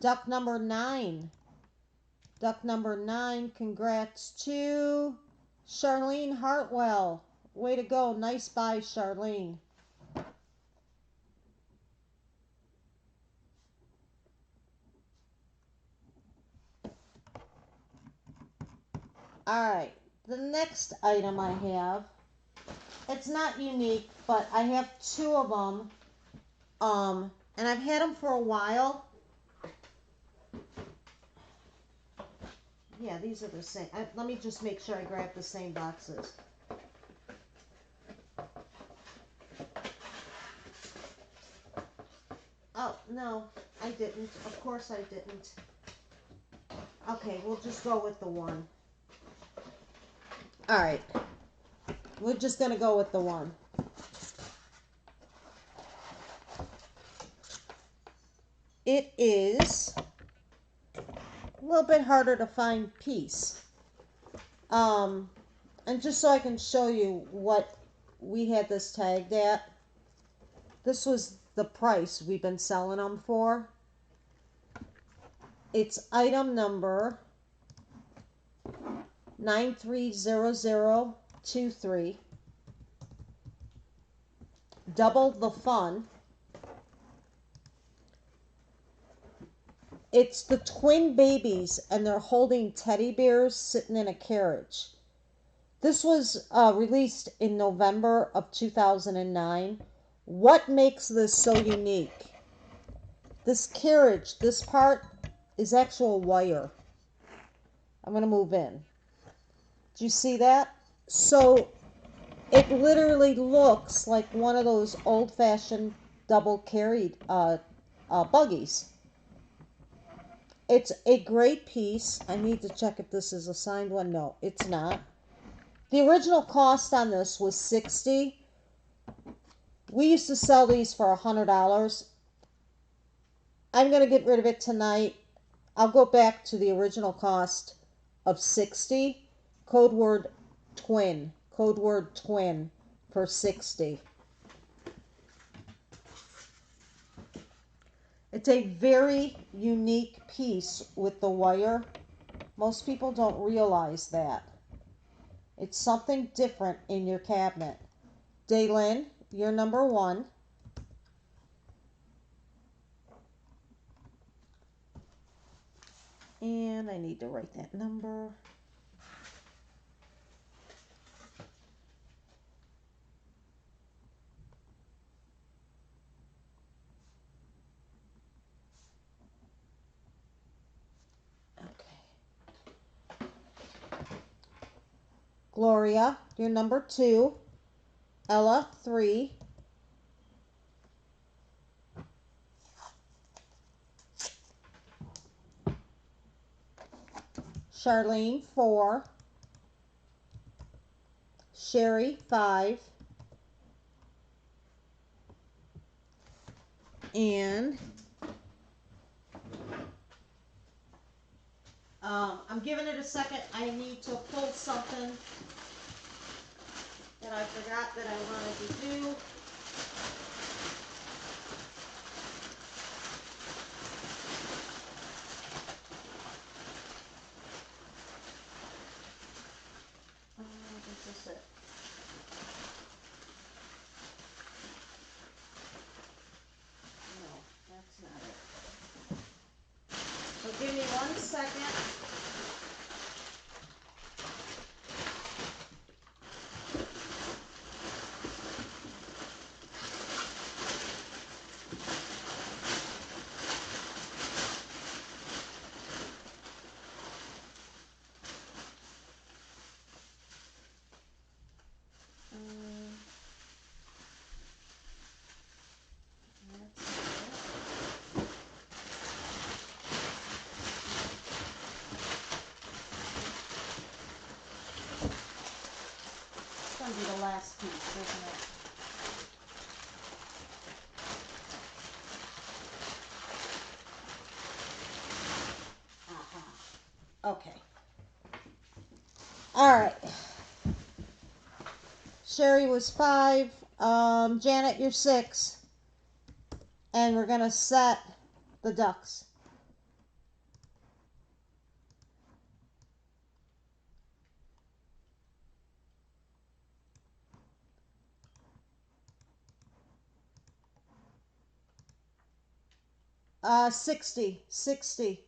Duck number 9. Duck number 9, congrats to Charlene Hartwell. Way to go. Nice buy, Charlene. Alright, the next item I have, it's not unique, but I have two of them, and I've had them for a while. Yeah, these are the same. Let me just make sure I grab the same boxes. Oh, no, I didn't. Of course I didn't. Okay, we'll just go with the one. Alright. We're just going to go with the one. It is a little bit harder to find piece. And just so I can show you what we had this tagged at, this was the price we've been selling them for. It's item number 930023. Double the fun. It's the twin babies, and they're holding teddy bears sitting in a carriage. This was released in November of 2009. What makes this so unique? This carriage, this part is actual wire. I'm going to move in. Do you see that? So it literally looks like one of those old-fashioned double-carried buggies. It's a great piece. I need to check if this is a signed one. No, it's not. The original cost on this was $60. We used to sell these for $100. I'm going to get rid of it tonight. I'll go back to the original cost of $60. Code word twin. Code word twin for $60. It's a very unique piece with the wire. Most people don't realize that. It's something different in your cabinet. Daylin, you're number 1. And I need to write that number. Gloria, you're number 2. Ella, 3. Charlene, 4. Sherry, 5. And I'm giving it a second. I need to pull something that I forgot that I wanted to do. This is it. No. last piece, isn't it? Okay. All right. Sherry was 5. Janet, you're 6. And we're going to set the ducks. Uh, 60. 60.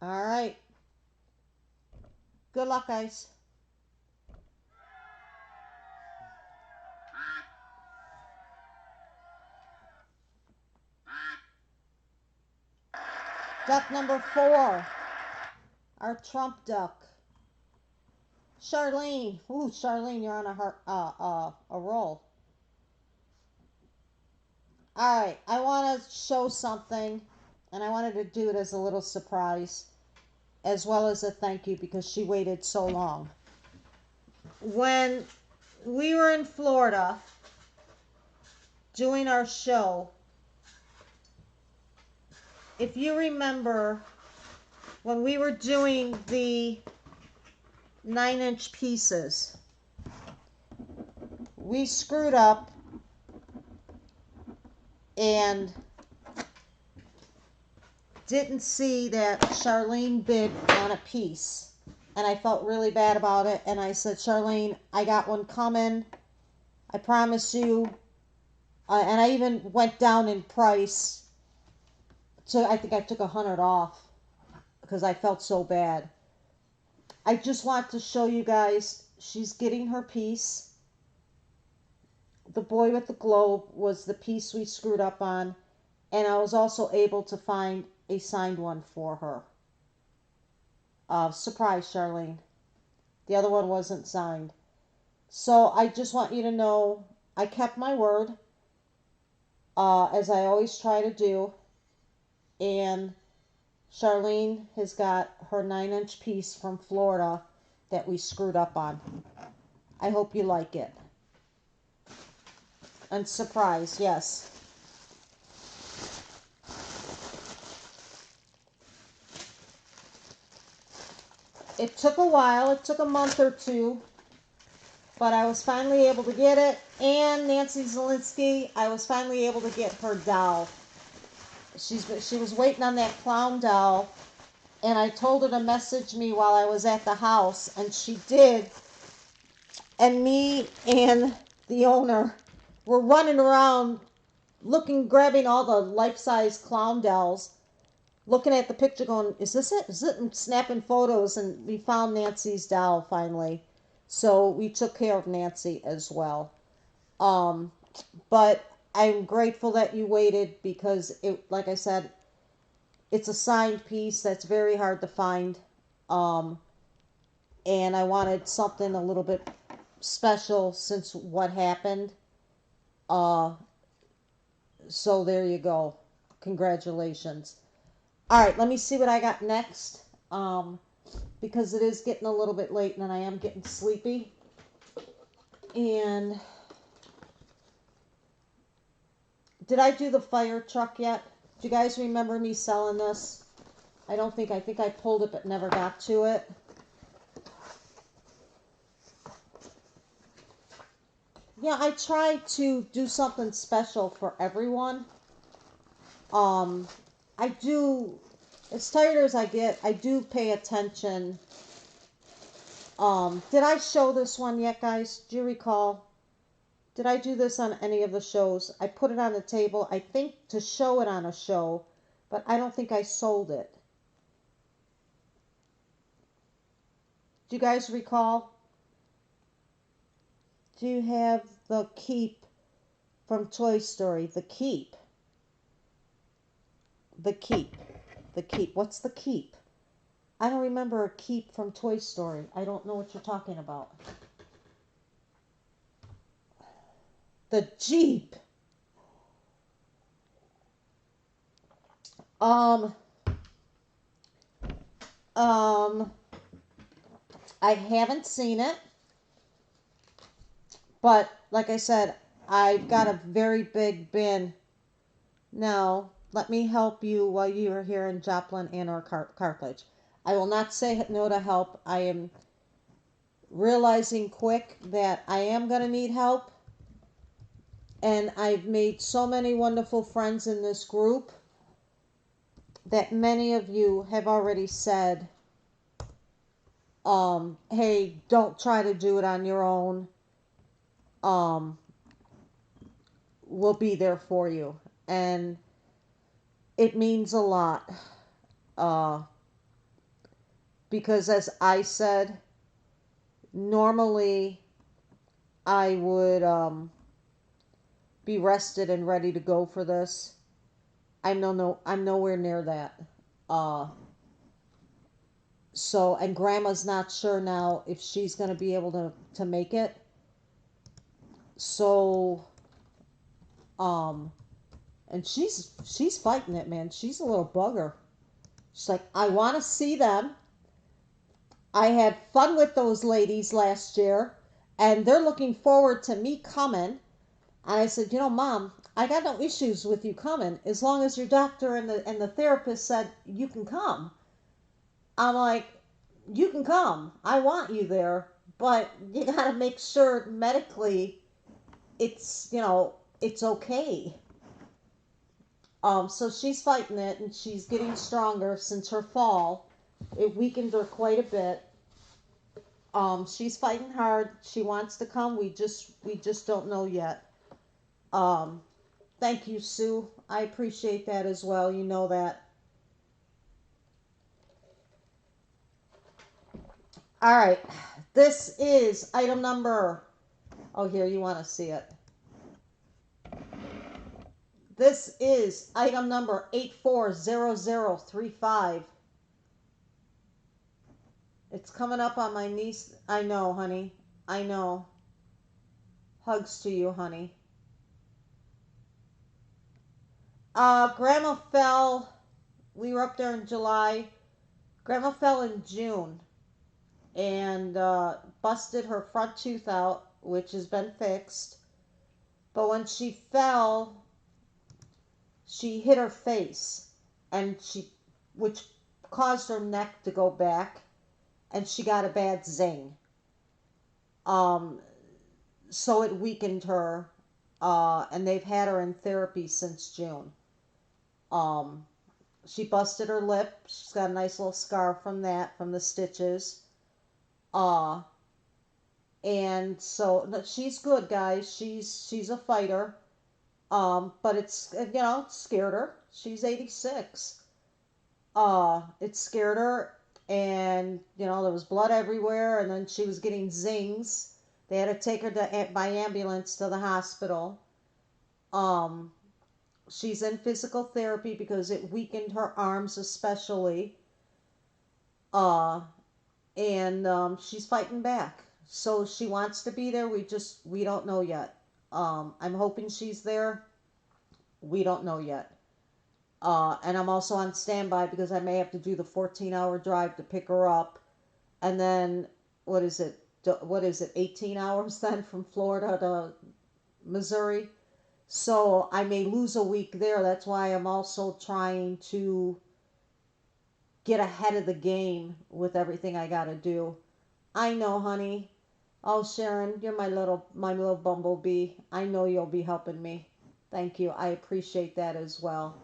All right. Good luck, guys. Duck number 4. Our trump duck. Charlene. Ooh, Charlene, you're on a roll. All right. I want to show something, and I wanted to do it as a little surprise, as well as a thank you because she waited so long. When we were in Florida doing our show, if you remember, when we were doing the 9-inch pieces, we screwed up and didn't see that Charlene bid on a piece. And I felt really bad about it. And I said, Charlene, I got one coming. I promise you. And I even went down in price. So I think I took 100 off because I felt so bad. I just want to show you guys, she's getting her piece. The boy with the globe was the piece we screwed up on. And I was also able to find a signed one for her. Surprise, Charlene. The other one wasn't signed. So I just want you to know I kept my word, as I always try to do. And Charlene has got her 9-inch piece from Florida that we screwed up on. I hope you like it. And surprise, yes. It took a while. It took a month or two. But I was finally able to get it. And Nancy Zelinsky, I was finally able to get her doll. She was waiting on that clown doll. And I told her to message me while I was at the house. And she did. And me and the owner were running around grabbing all the life-size clown dolls, looking at the picture going, is this it? Is it? And snapping photos, and we found Nancy's doll finally. So we took care of Nancy as well. But I'm grateful that you waited because, like I said, it's a signed piece that's very hard to find. And I wanted something a little bit special since what happened. So there you go. Congratulations. All right, let me see what I got next. Because it is getting a little bit late and I am getting sleepy. And did I do the fire truck yet? Do you guys remember me selling this? I think I pulled it but never got to it. Yeah, I try to do something special for everyone. I do, as tired as I get, I do pay attention. Did I show this one yet, guys? Do you recall? Did I do this on any of the shows? I put it on the table, I think, to show it on a show, but I don't think I sold it. Do you guys recall? Do you have the Keep from Toy Story? The Keep. The Keep. The Keep. What's the Keep? I don't remember a Keep from Toy Story. I don't know what you're talking about. The Jeep. Um, um, I haven't seen it, but like I said, I've got a very big bin. Now, let me help you while you are here in Joplin and or Carthage. I will not say no to help. I am realizing quick that I am going to need help. And I've made so many wonderful friends in this group that many of you have already said, hey, don't try to do it on your own. We'll be there for you. And it means a lot. Uh, because as I said, normally I would be rested and ready to go for this. I'm nowhere near that. Uh, and Grandma's not sure now if she's going to be able to make it. So, and she's fighting it, man. She's a little bugger. She's like, I want to see them. I had fun with those ladies last year, and they're looking forward to me coming. And I said, Mom, I got no issues with you coming as long as your doctor and the therapist said you can come. I'm like, you can come. I want you there, but you got to make sure medically it's it's okay. So she's fighting it and she's getting stronger since her fall. It weakened her quite a bit. She's fighting hard. She wants to come. We just don't know yet. Um, Thank you, Sue. I appreciate that as well. You know that. All right. This is item number. Oh, here, you want to see it. This is item number 840035. It's coming up on my niece. I know, honey. I know. Hugs to you, honey. Grandma fell. We were up there in July. Grandma fell in June and busted her front tooth out, which has been fixed. But when she fell, she hit her face, and which caused her neck to go back, and she got a bad zing. Um, so it weakened her, and they've had her in therapy since June. Um, she busted her lip. She's got a nice little scar from that, from the stitches. Uh, and so no, she's good, guys. She's a fighter. But it's it scared her. She's 86. It scared her, and there was blood everywhere, and then she was getting zings. They had to take her by ambulance to the hospital. Um, she's in physical therapy because it weakened her arms especially. Uh, and she's fighting back. So she wants to be there. We don't know yet. I'm hoping she's there. We don't know yet. And I'm also on standby because I may have to do the 14-hour drive to pick her up. And then, what is it? 18 hours then from Florida to Missouri? So I may lose a week there. That's why I'm also trying to get ahead of the game with everything I got to do. I know, honey. Oh, Sharon, you're my little bumblebee. I know you'll be helping me. Thank you. I appreciate that as well.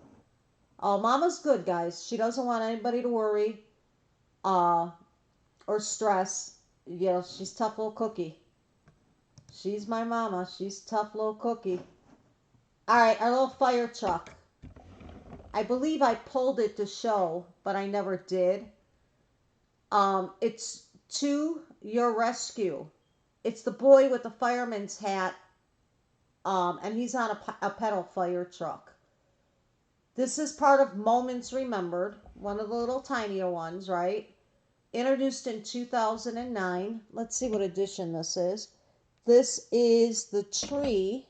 Oh, Mama's good, guys. She doesn't want anybody to worry uh, or stress. She's a tough little cookie. She's my mama. She's a tough little cookie. All right, our little fire truck. I believe I pulled it to show, but I never did. It's to your rescue. It's the boy with the fireman's hat, and he's on a pedal fire truck. This is part of Moments Remembered, one of the little tinier ones, right? Introduced in 2009. Let's see what edition this is. This is the tree.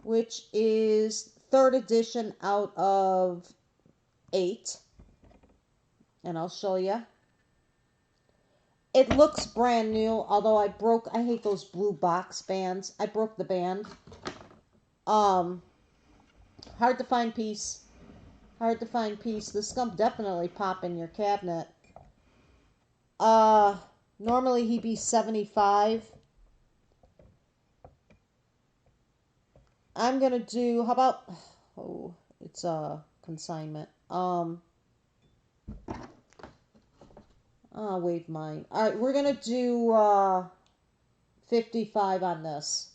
which is third edition out of 8. And I'll show you. It looks brand new, although I hate those blue box bands. I broke the band. Hard to find piece. Hard to find piece. This gum definitely pop in your cabinet. Normally he'd be 75. I'm gonna do, how about, oh, it's a consignment. I'll wave mine. Alright, we're gonna do 55 on this.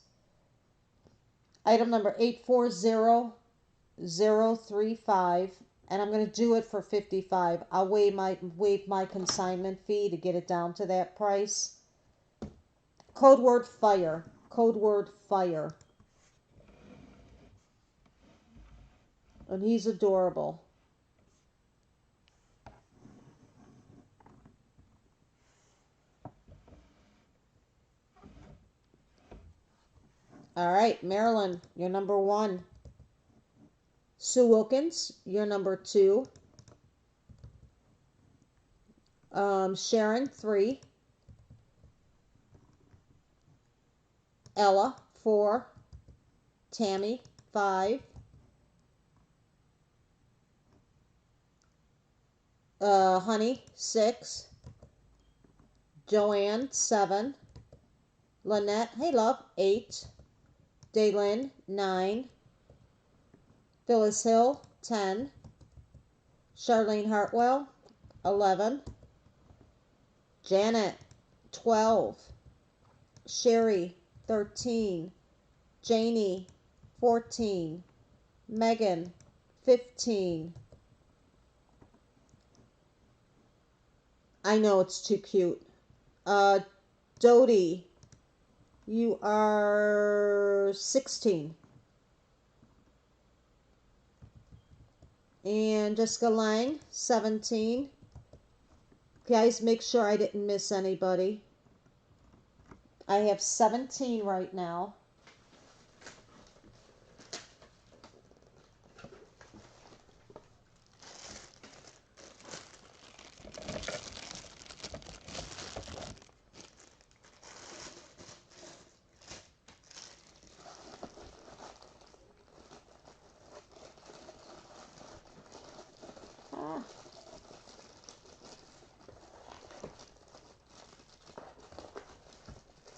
Item number 840035, and I'm going to do it for 55. I'll waive my consignment fee to get it down to that price. Code word fire. Code word fire. And he's adorable. All right, Marilyn, you're number 1. Sue Wilkins, you're number 2. Sharon, 3. Ella, 4. Tammy, 5. Honey, 6. Joanne, 7. Lynette, hey love, 8. Daylin, 9. Phyllis Hill, 10. Charlene Hartwell, 11. Janet, 12. Sherry, 13. Janie, 14. Megan, 15. I know it's too cute. Dodie, you are 16. And Jessica Lang, 17. Guys, make sure I didn't miss anybody. I have 17 right now.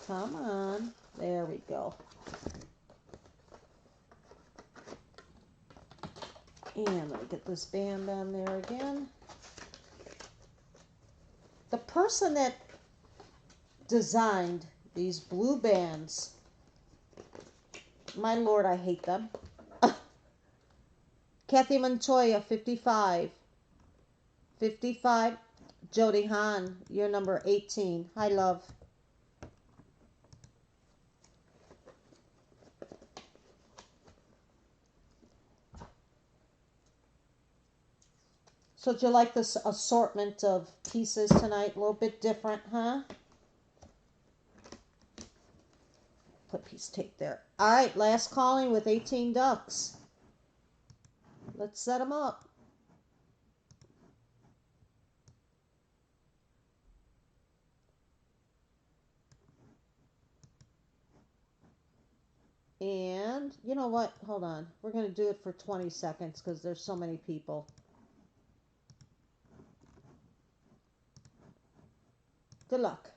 Come on. There we go. And let me get this band on there again. The person that designed these blue bands, my lord, I hate them. Kathy Montoya, 55. 55. Jody Hahn, you're number 18. Hi, love. So do you like this assortment of pieces tonight? A little bit different, huh? Put piece tape there. All right, last calling with 18 ducks. Let's set them up. And you know what? Hold on. We're going to do it for 20 seconds because there's so many people. Good luck.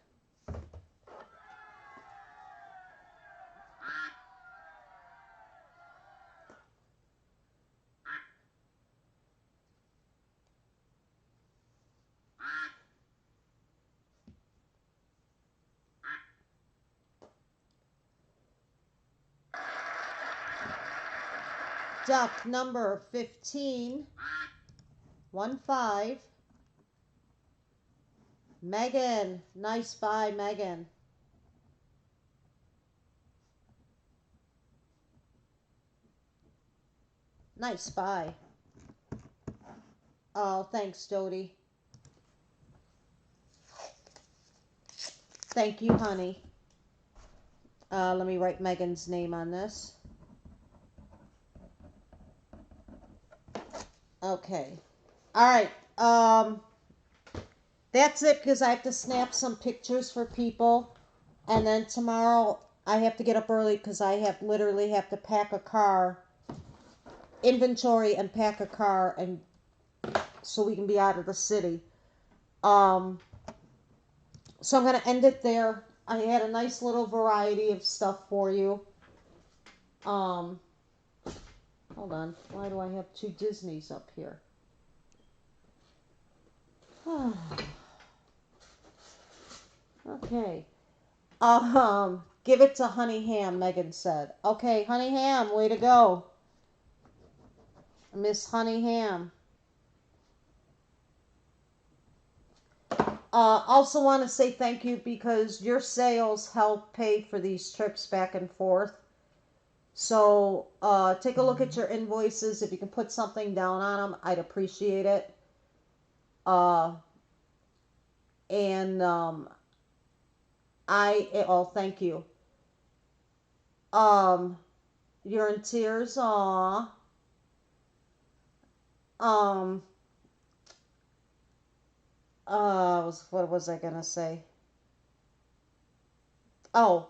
Duck number 15. 1-5. Megan. Nice buy, Megan. Nice buy. Oh, thanks, Jody. Thank you, honey. Let me write Megan's name on this. Okay. All right. That's it because I have to snap some pictures for people. And then tomorrow I have to get up early because I have literally have to pack a car, inventory and pack a car and so we can be out of the city. Um, so I'm going to end it there. I had a nice little variety of stuff for you. Um, hold on. Why do I have two Disneys up here? Okay. Give it to Honey Ham, Megan said. Okay, Honey Ham, way to go. Miss Honey Ham. Also want to say thank you because your sales help pay for these trips back and forth. So take a look at your invoices. If you can put something down on them, I'd appreciate it. Uh, and thank you. You're in tears. Aw. Um, what was I gonna say? Oh,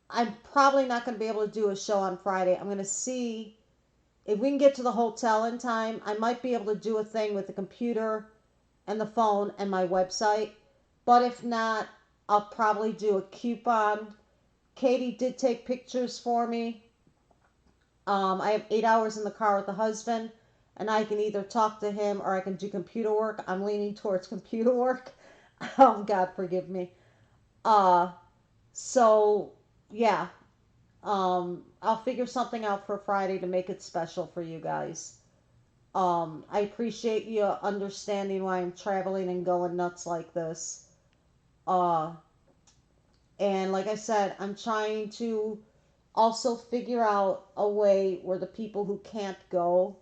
I'm probably not going to be able to do a show on Friday. I'm going to see if we can get to the hotel in time. I might be able to do a thing with the computer and the phone and my website. But if not, I'll probably do a coupon. Katie did take pictures for me. I have 8 hours in the car with the husband, and I can either talk to him or I can do computer work. I'm leaning towards computer work. Oh, God, forgive me. Uh, so, yeah, I'll figure something out for Friday to make it special for you guys. I appreciate you understanding why I'm traveling and going nuts like this. Uh, and like I said, I'm trying to also figure out a way where the people who can't go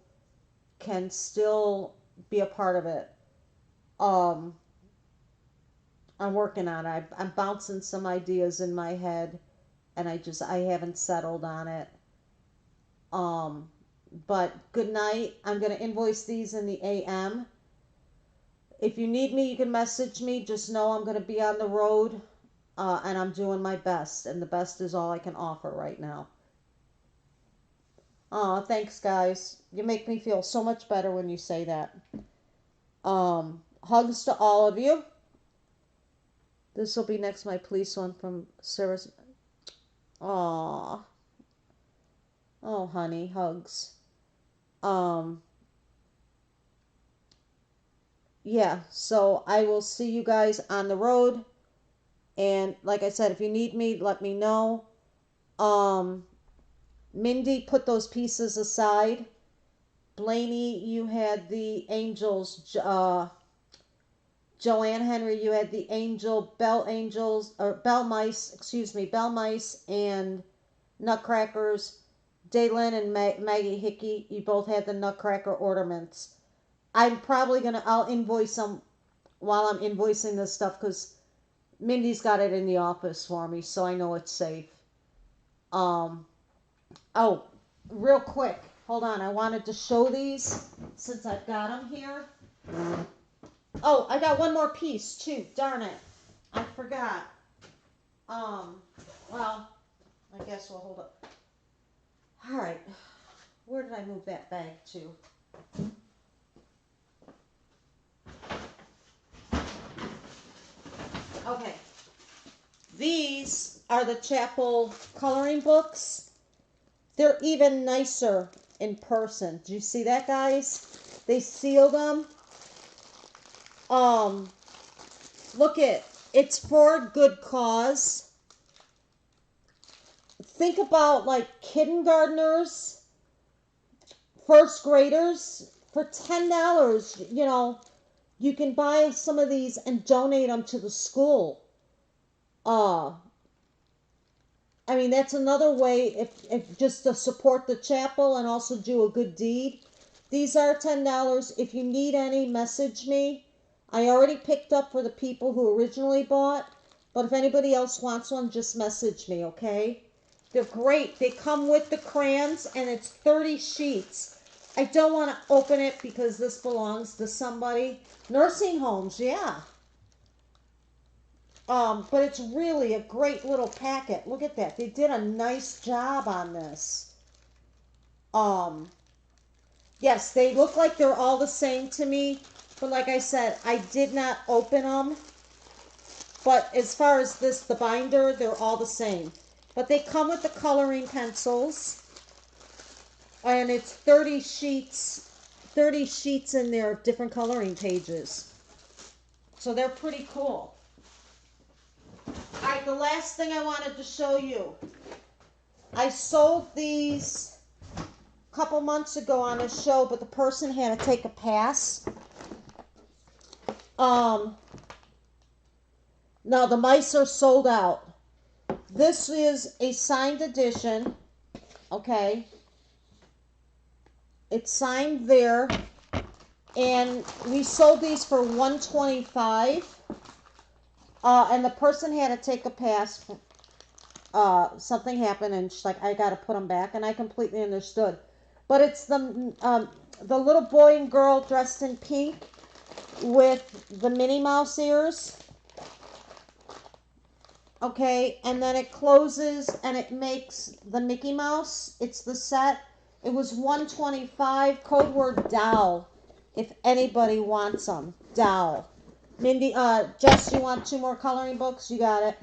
can still be a part of it. Um, I'm working on it. I'm bouncing some ideas in my head, and I haven't settled on it. Um, but good night. I'm going to invoice these in the AM. If you need me, you can message me. Just know I'm going to be on the road and I'm doing my best. And the best is all I can offer right now. Thanks, guys. You make me feel so much better when you say that. Hugs to all of you. This will be next my police one from service. Aw. Oh, honey, hugs. Um, yeah, so I will see you guys on the road. And like I said, if you need me, let me know. Um, Mindy put those pieces aside. Blaney, you had the angels. Joanne Henry, you had the bell angels, or bell mice, excuse me, bell mice and nutcrackers. Daylin and Maggie Hickey, you both had the nutcracker ornaments. I'll invoice them while I'm invoicing this stuff because Mindy's got it in the office for me, so I know it's safe. Um, oh, real quick, hold on. I wanted to show these since I've got them here. Oh, I got one more piece too. Darn it, I forgot. Well, I guess we'll hold up. All right, where did I move that bag to? Okay, these are the chapel coloring books. They're even nicer in person. Did you see that, guys? They sealed them. Um, Look it's for a good cause. Think about like kindergartners, first graders for $10. You can buy some of these and donate them to the school. Uh, I mean, that's another way if just to support the chapel and also do a good deed. These are $10. If you need any, message me. I already picked up for the people who originally bought, but if anybody else wants one, just message me, okay? They're great. They come with the crayons, and it's 30 sheets. I don't want to open it because this belongs to somebody. Nursing homes, yeah. But it's really a great little packet. Look at that. They did a nice job on this. Yes, they look like they're all the same to me. But like I said, I did not open them. But as far as this, the binder, they're all the same. But they come with the coloring pencils. And it's 30 sheets in there of different coloring pages. So they're pretty cool. Alright, the last thing I wanted to show you. I sold these a couple months ago on a show, but the person had to take a pass. Now the mice are sold out. This is a signed edition. Okay. It's signed there. And we sold these for $125. And the person had to take a pass. Something happened, and she's like, I got to put them back. And I completely understood. But it's the little boy and girl dressed in pink with the Minnie Mouse ears. Okay, and then it closes and it makes the Mickey Mouse. It's the set. It was $125. Code word doll. If anybody wants them, doll. Mindy, Jess, you want 2 more coloring books? You got it.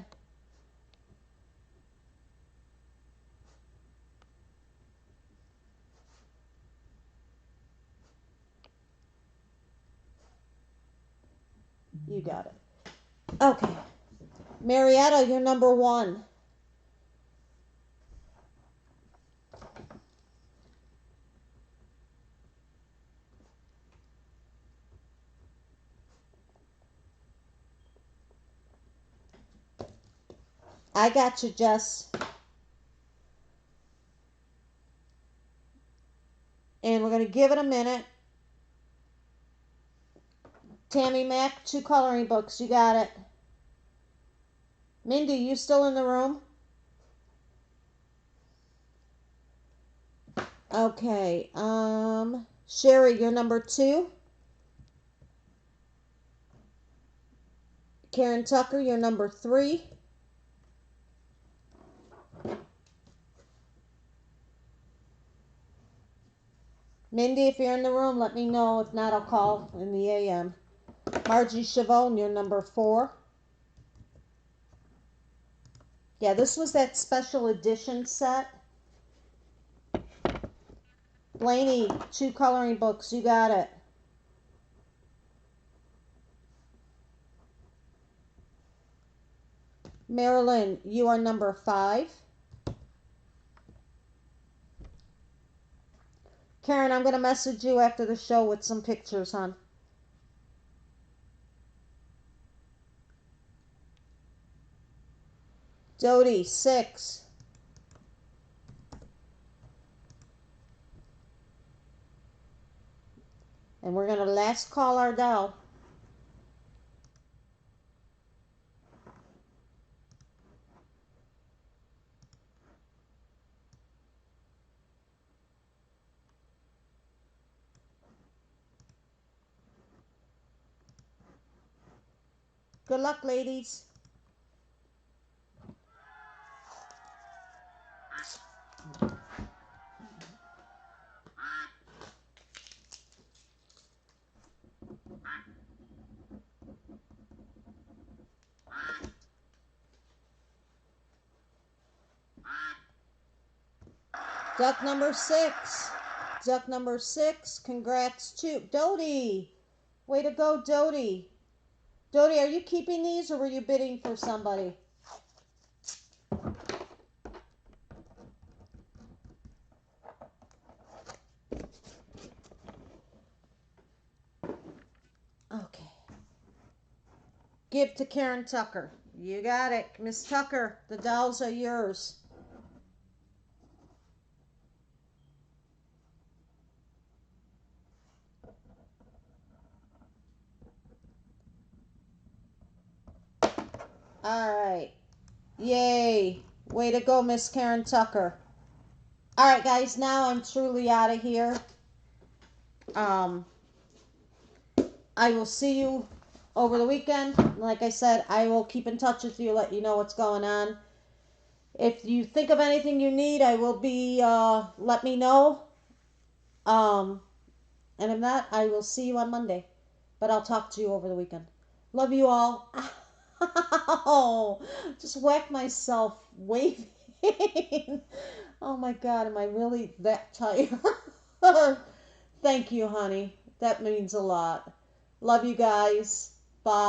You got it. Okay. Marietta, you're number 1. I got you, Jess. And we're going to give it a minute. Tammy Mac, 2 coloring books. You got it. Mindy, you still in the room? Okay. Sherry, you're number 2. Karen Tucker, you're number 3. Mindy, if you're in the room, let me know. If not, I'll call in the AM. Margie Chavone, you're number 4. Yeah, this was that special edition set. Blaney, 2 coloring books. You got it. Marilyn, you are number 5. Karen, I'm going to message you after the show with some pictures, hon. Dodie, 6. And we're going to last call our doll. Good luck, ladies. Duck number 6. Duck number 6. Congrats to Dodie. Way to go, Dodie. Dodie, are you keeping these or were you bidding for somebody? Okay. Give to Karen Tucker. You got it. Miss Tucker, the dolls are yours. All right. Yay. Way to go, Miss Karen Tucker. All right, guys, now I'm truly out of here. Um, I will see you over the weekend. Like I said, I will keep in touch with you, let you know what's going on. If you think of anything you need, I will be, let me know. Um, and if not, I will see you on Monday. But I'll talk to you over the weekend. Love you all. Ow! Just whacked myself waving. Oh my God, am I really that tired? Thank you, honey. That means a lot. Love you guys. Bye.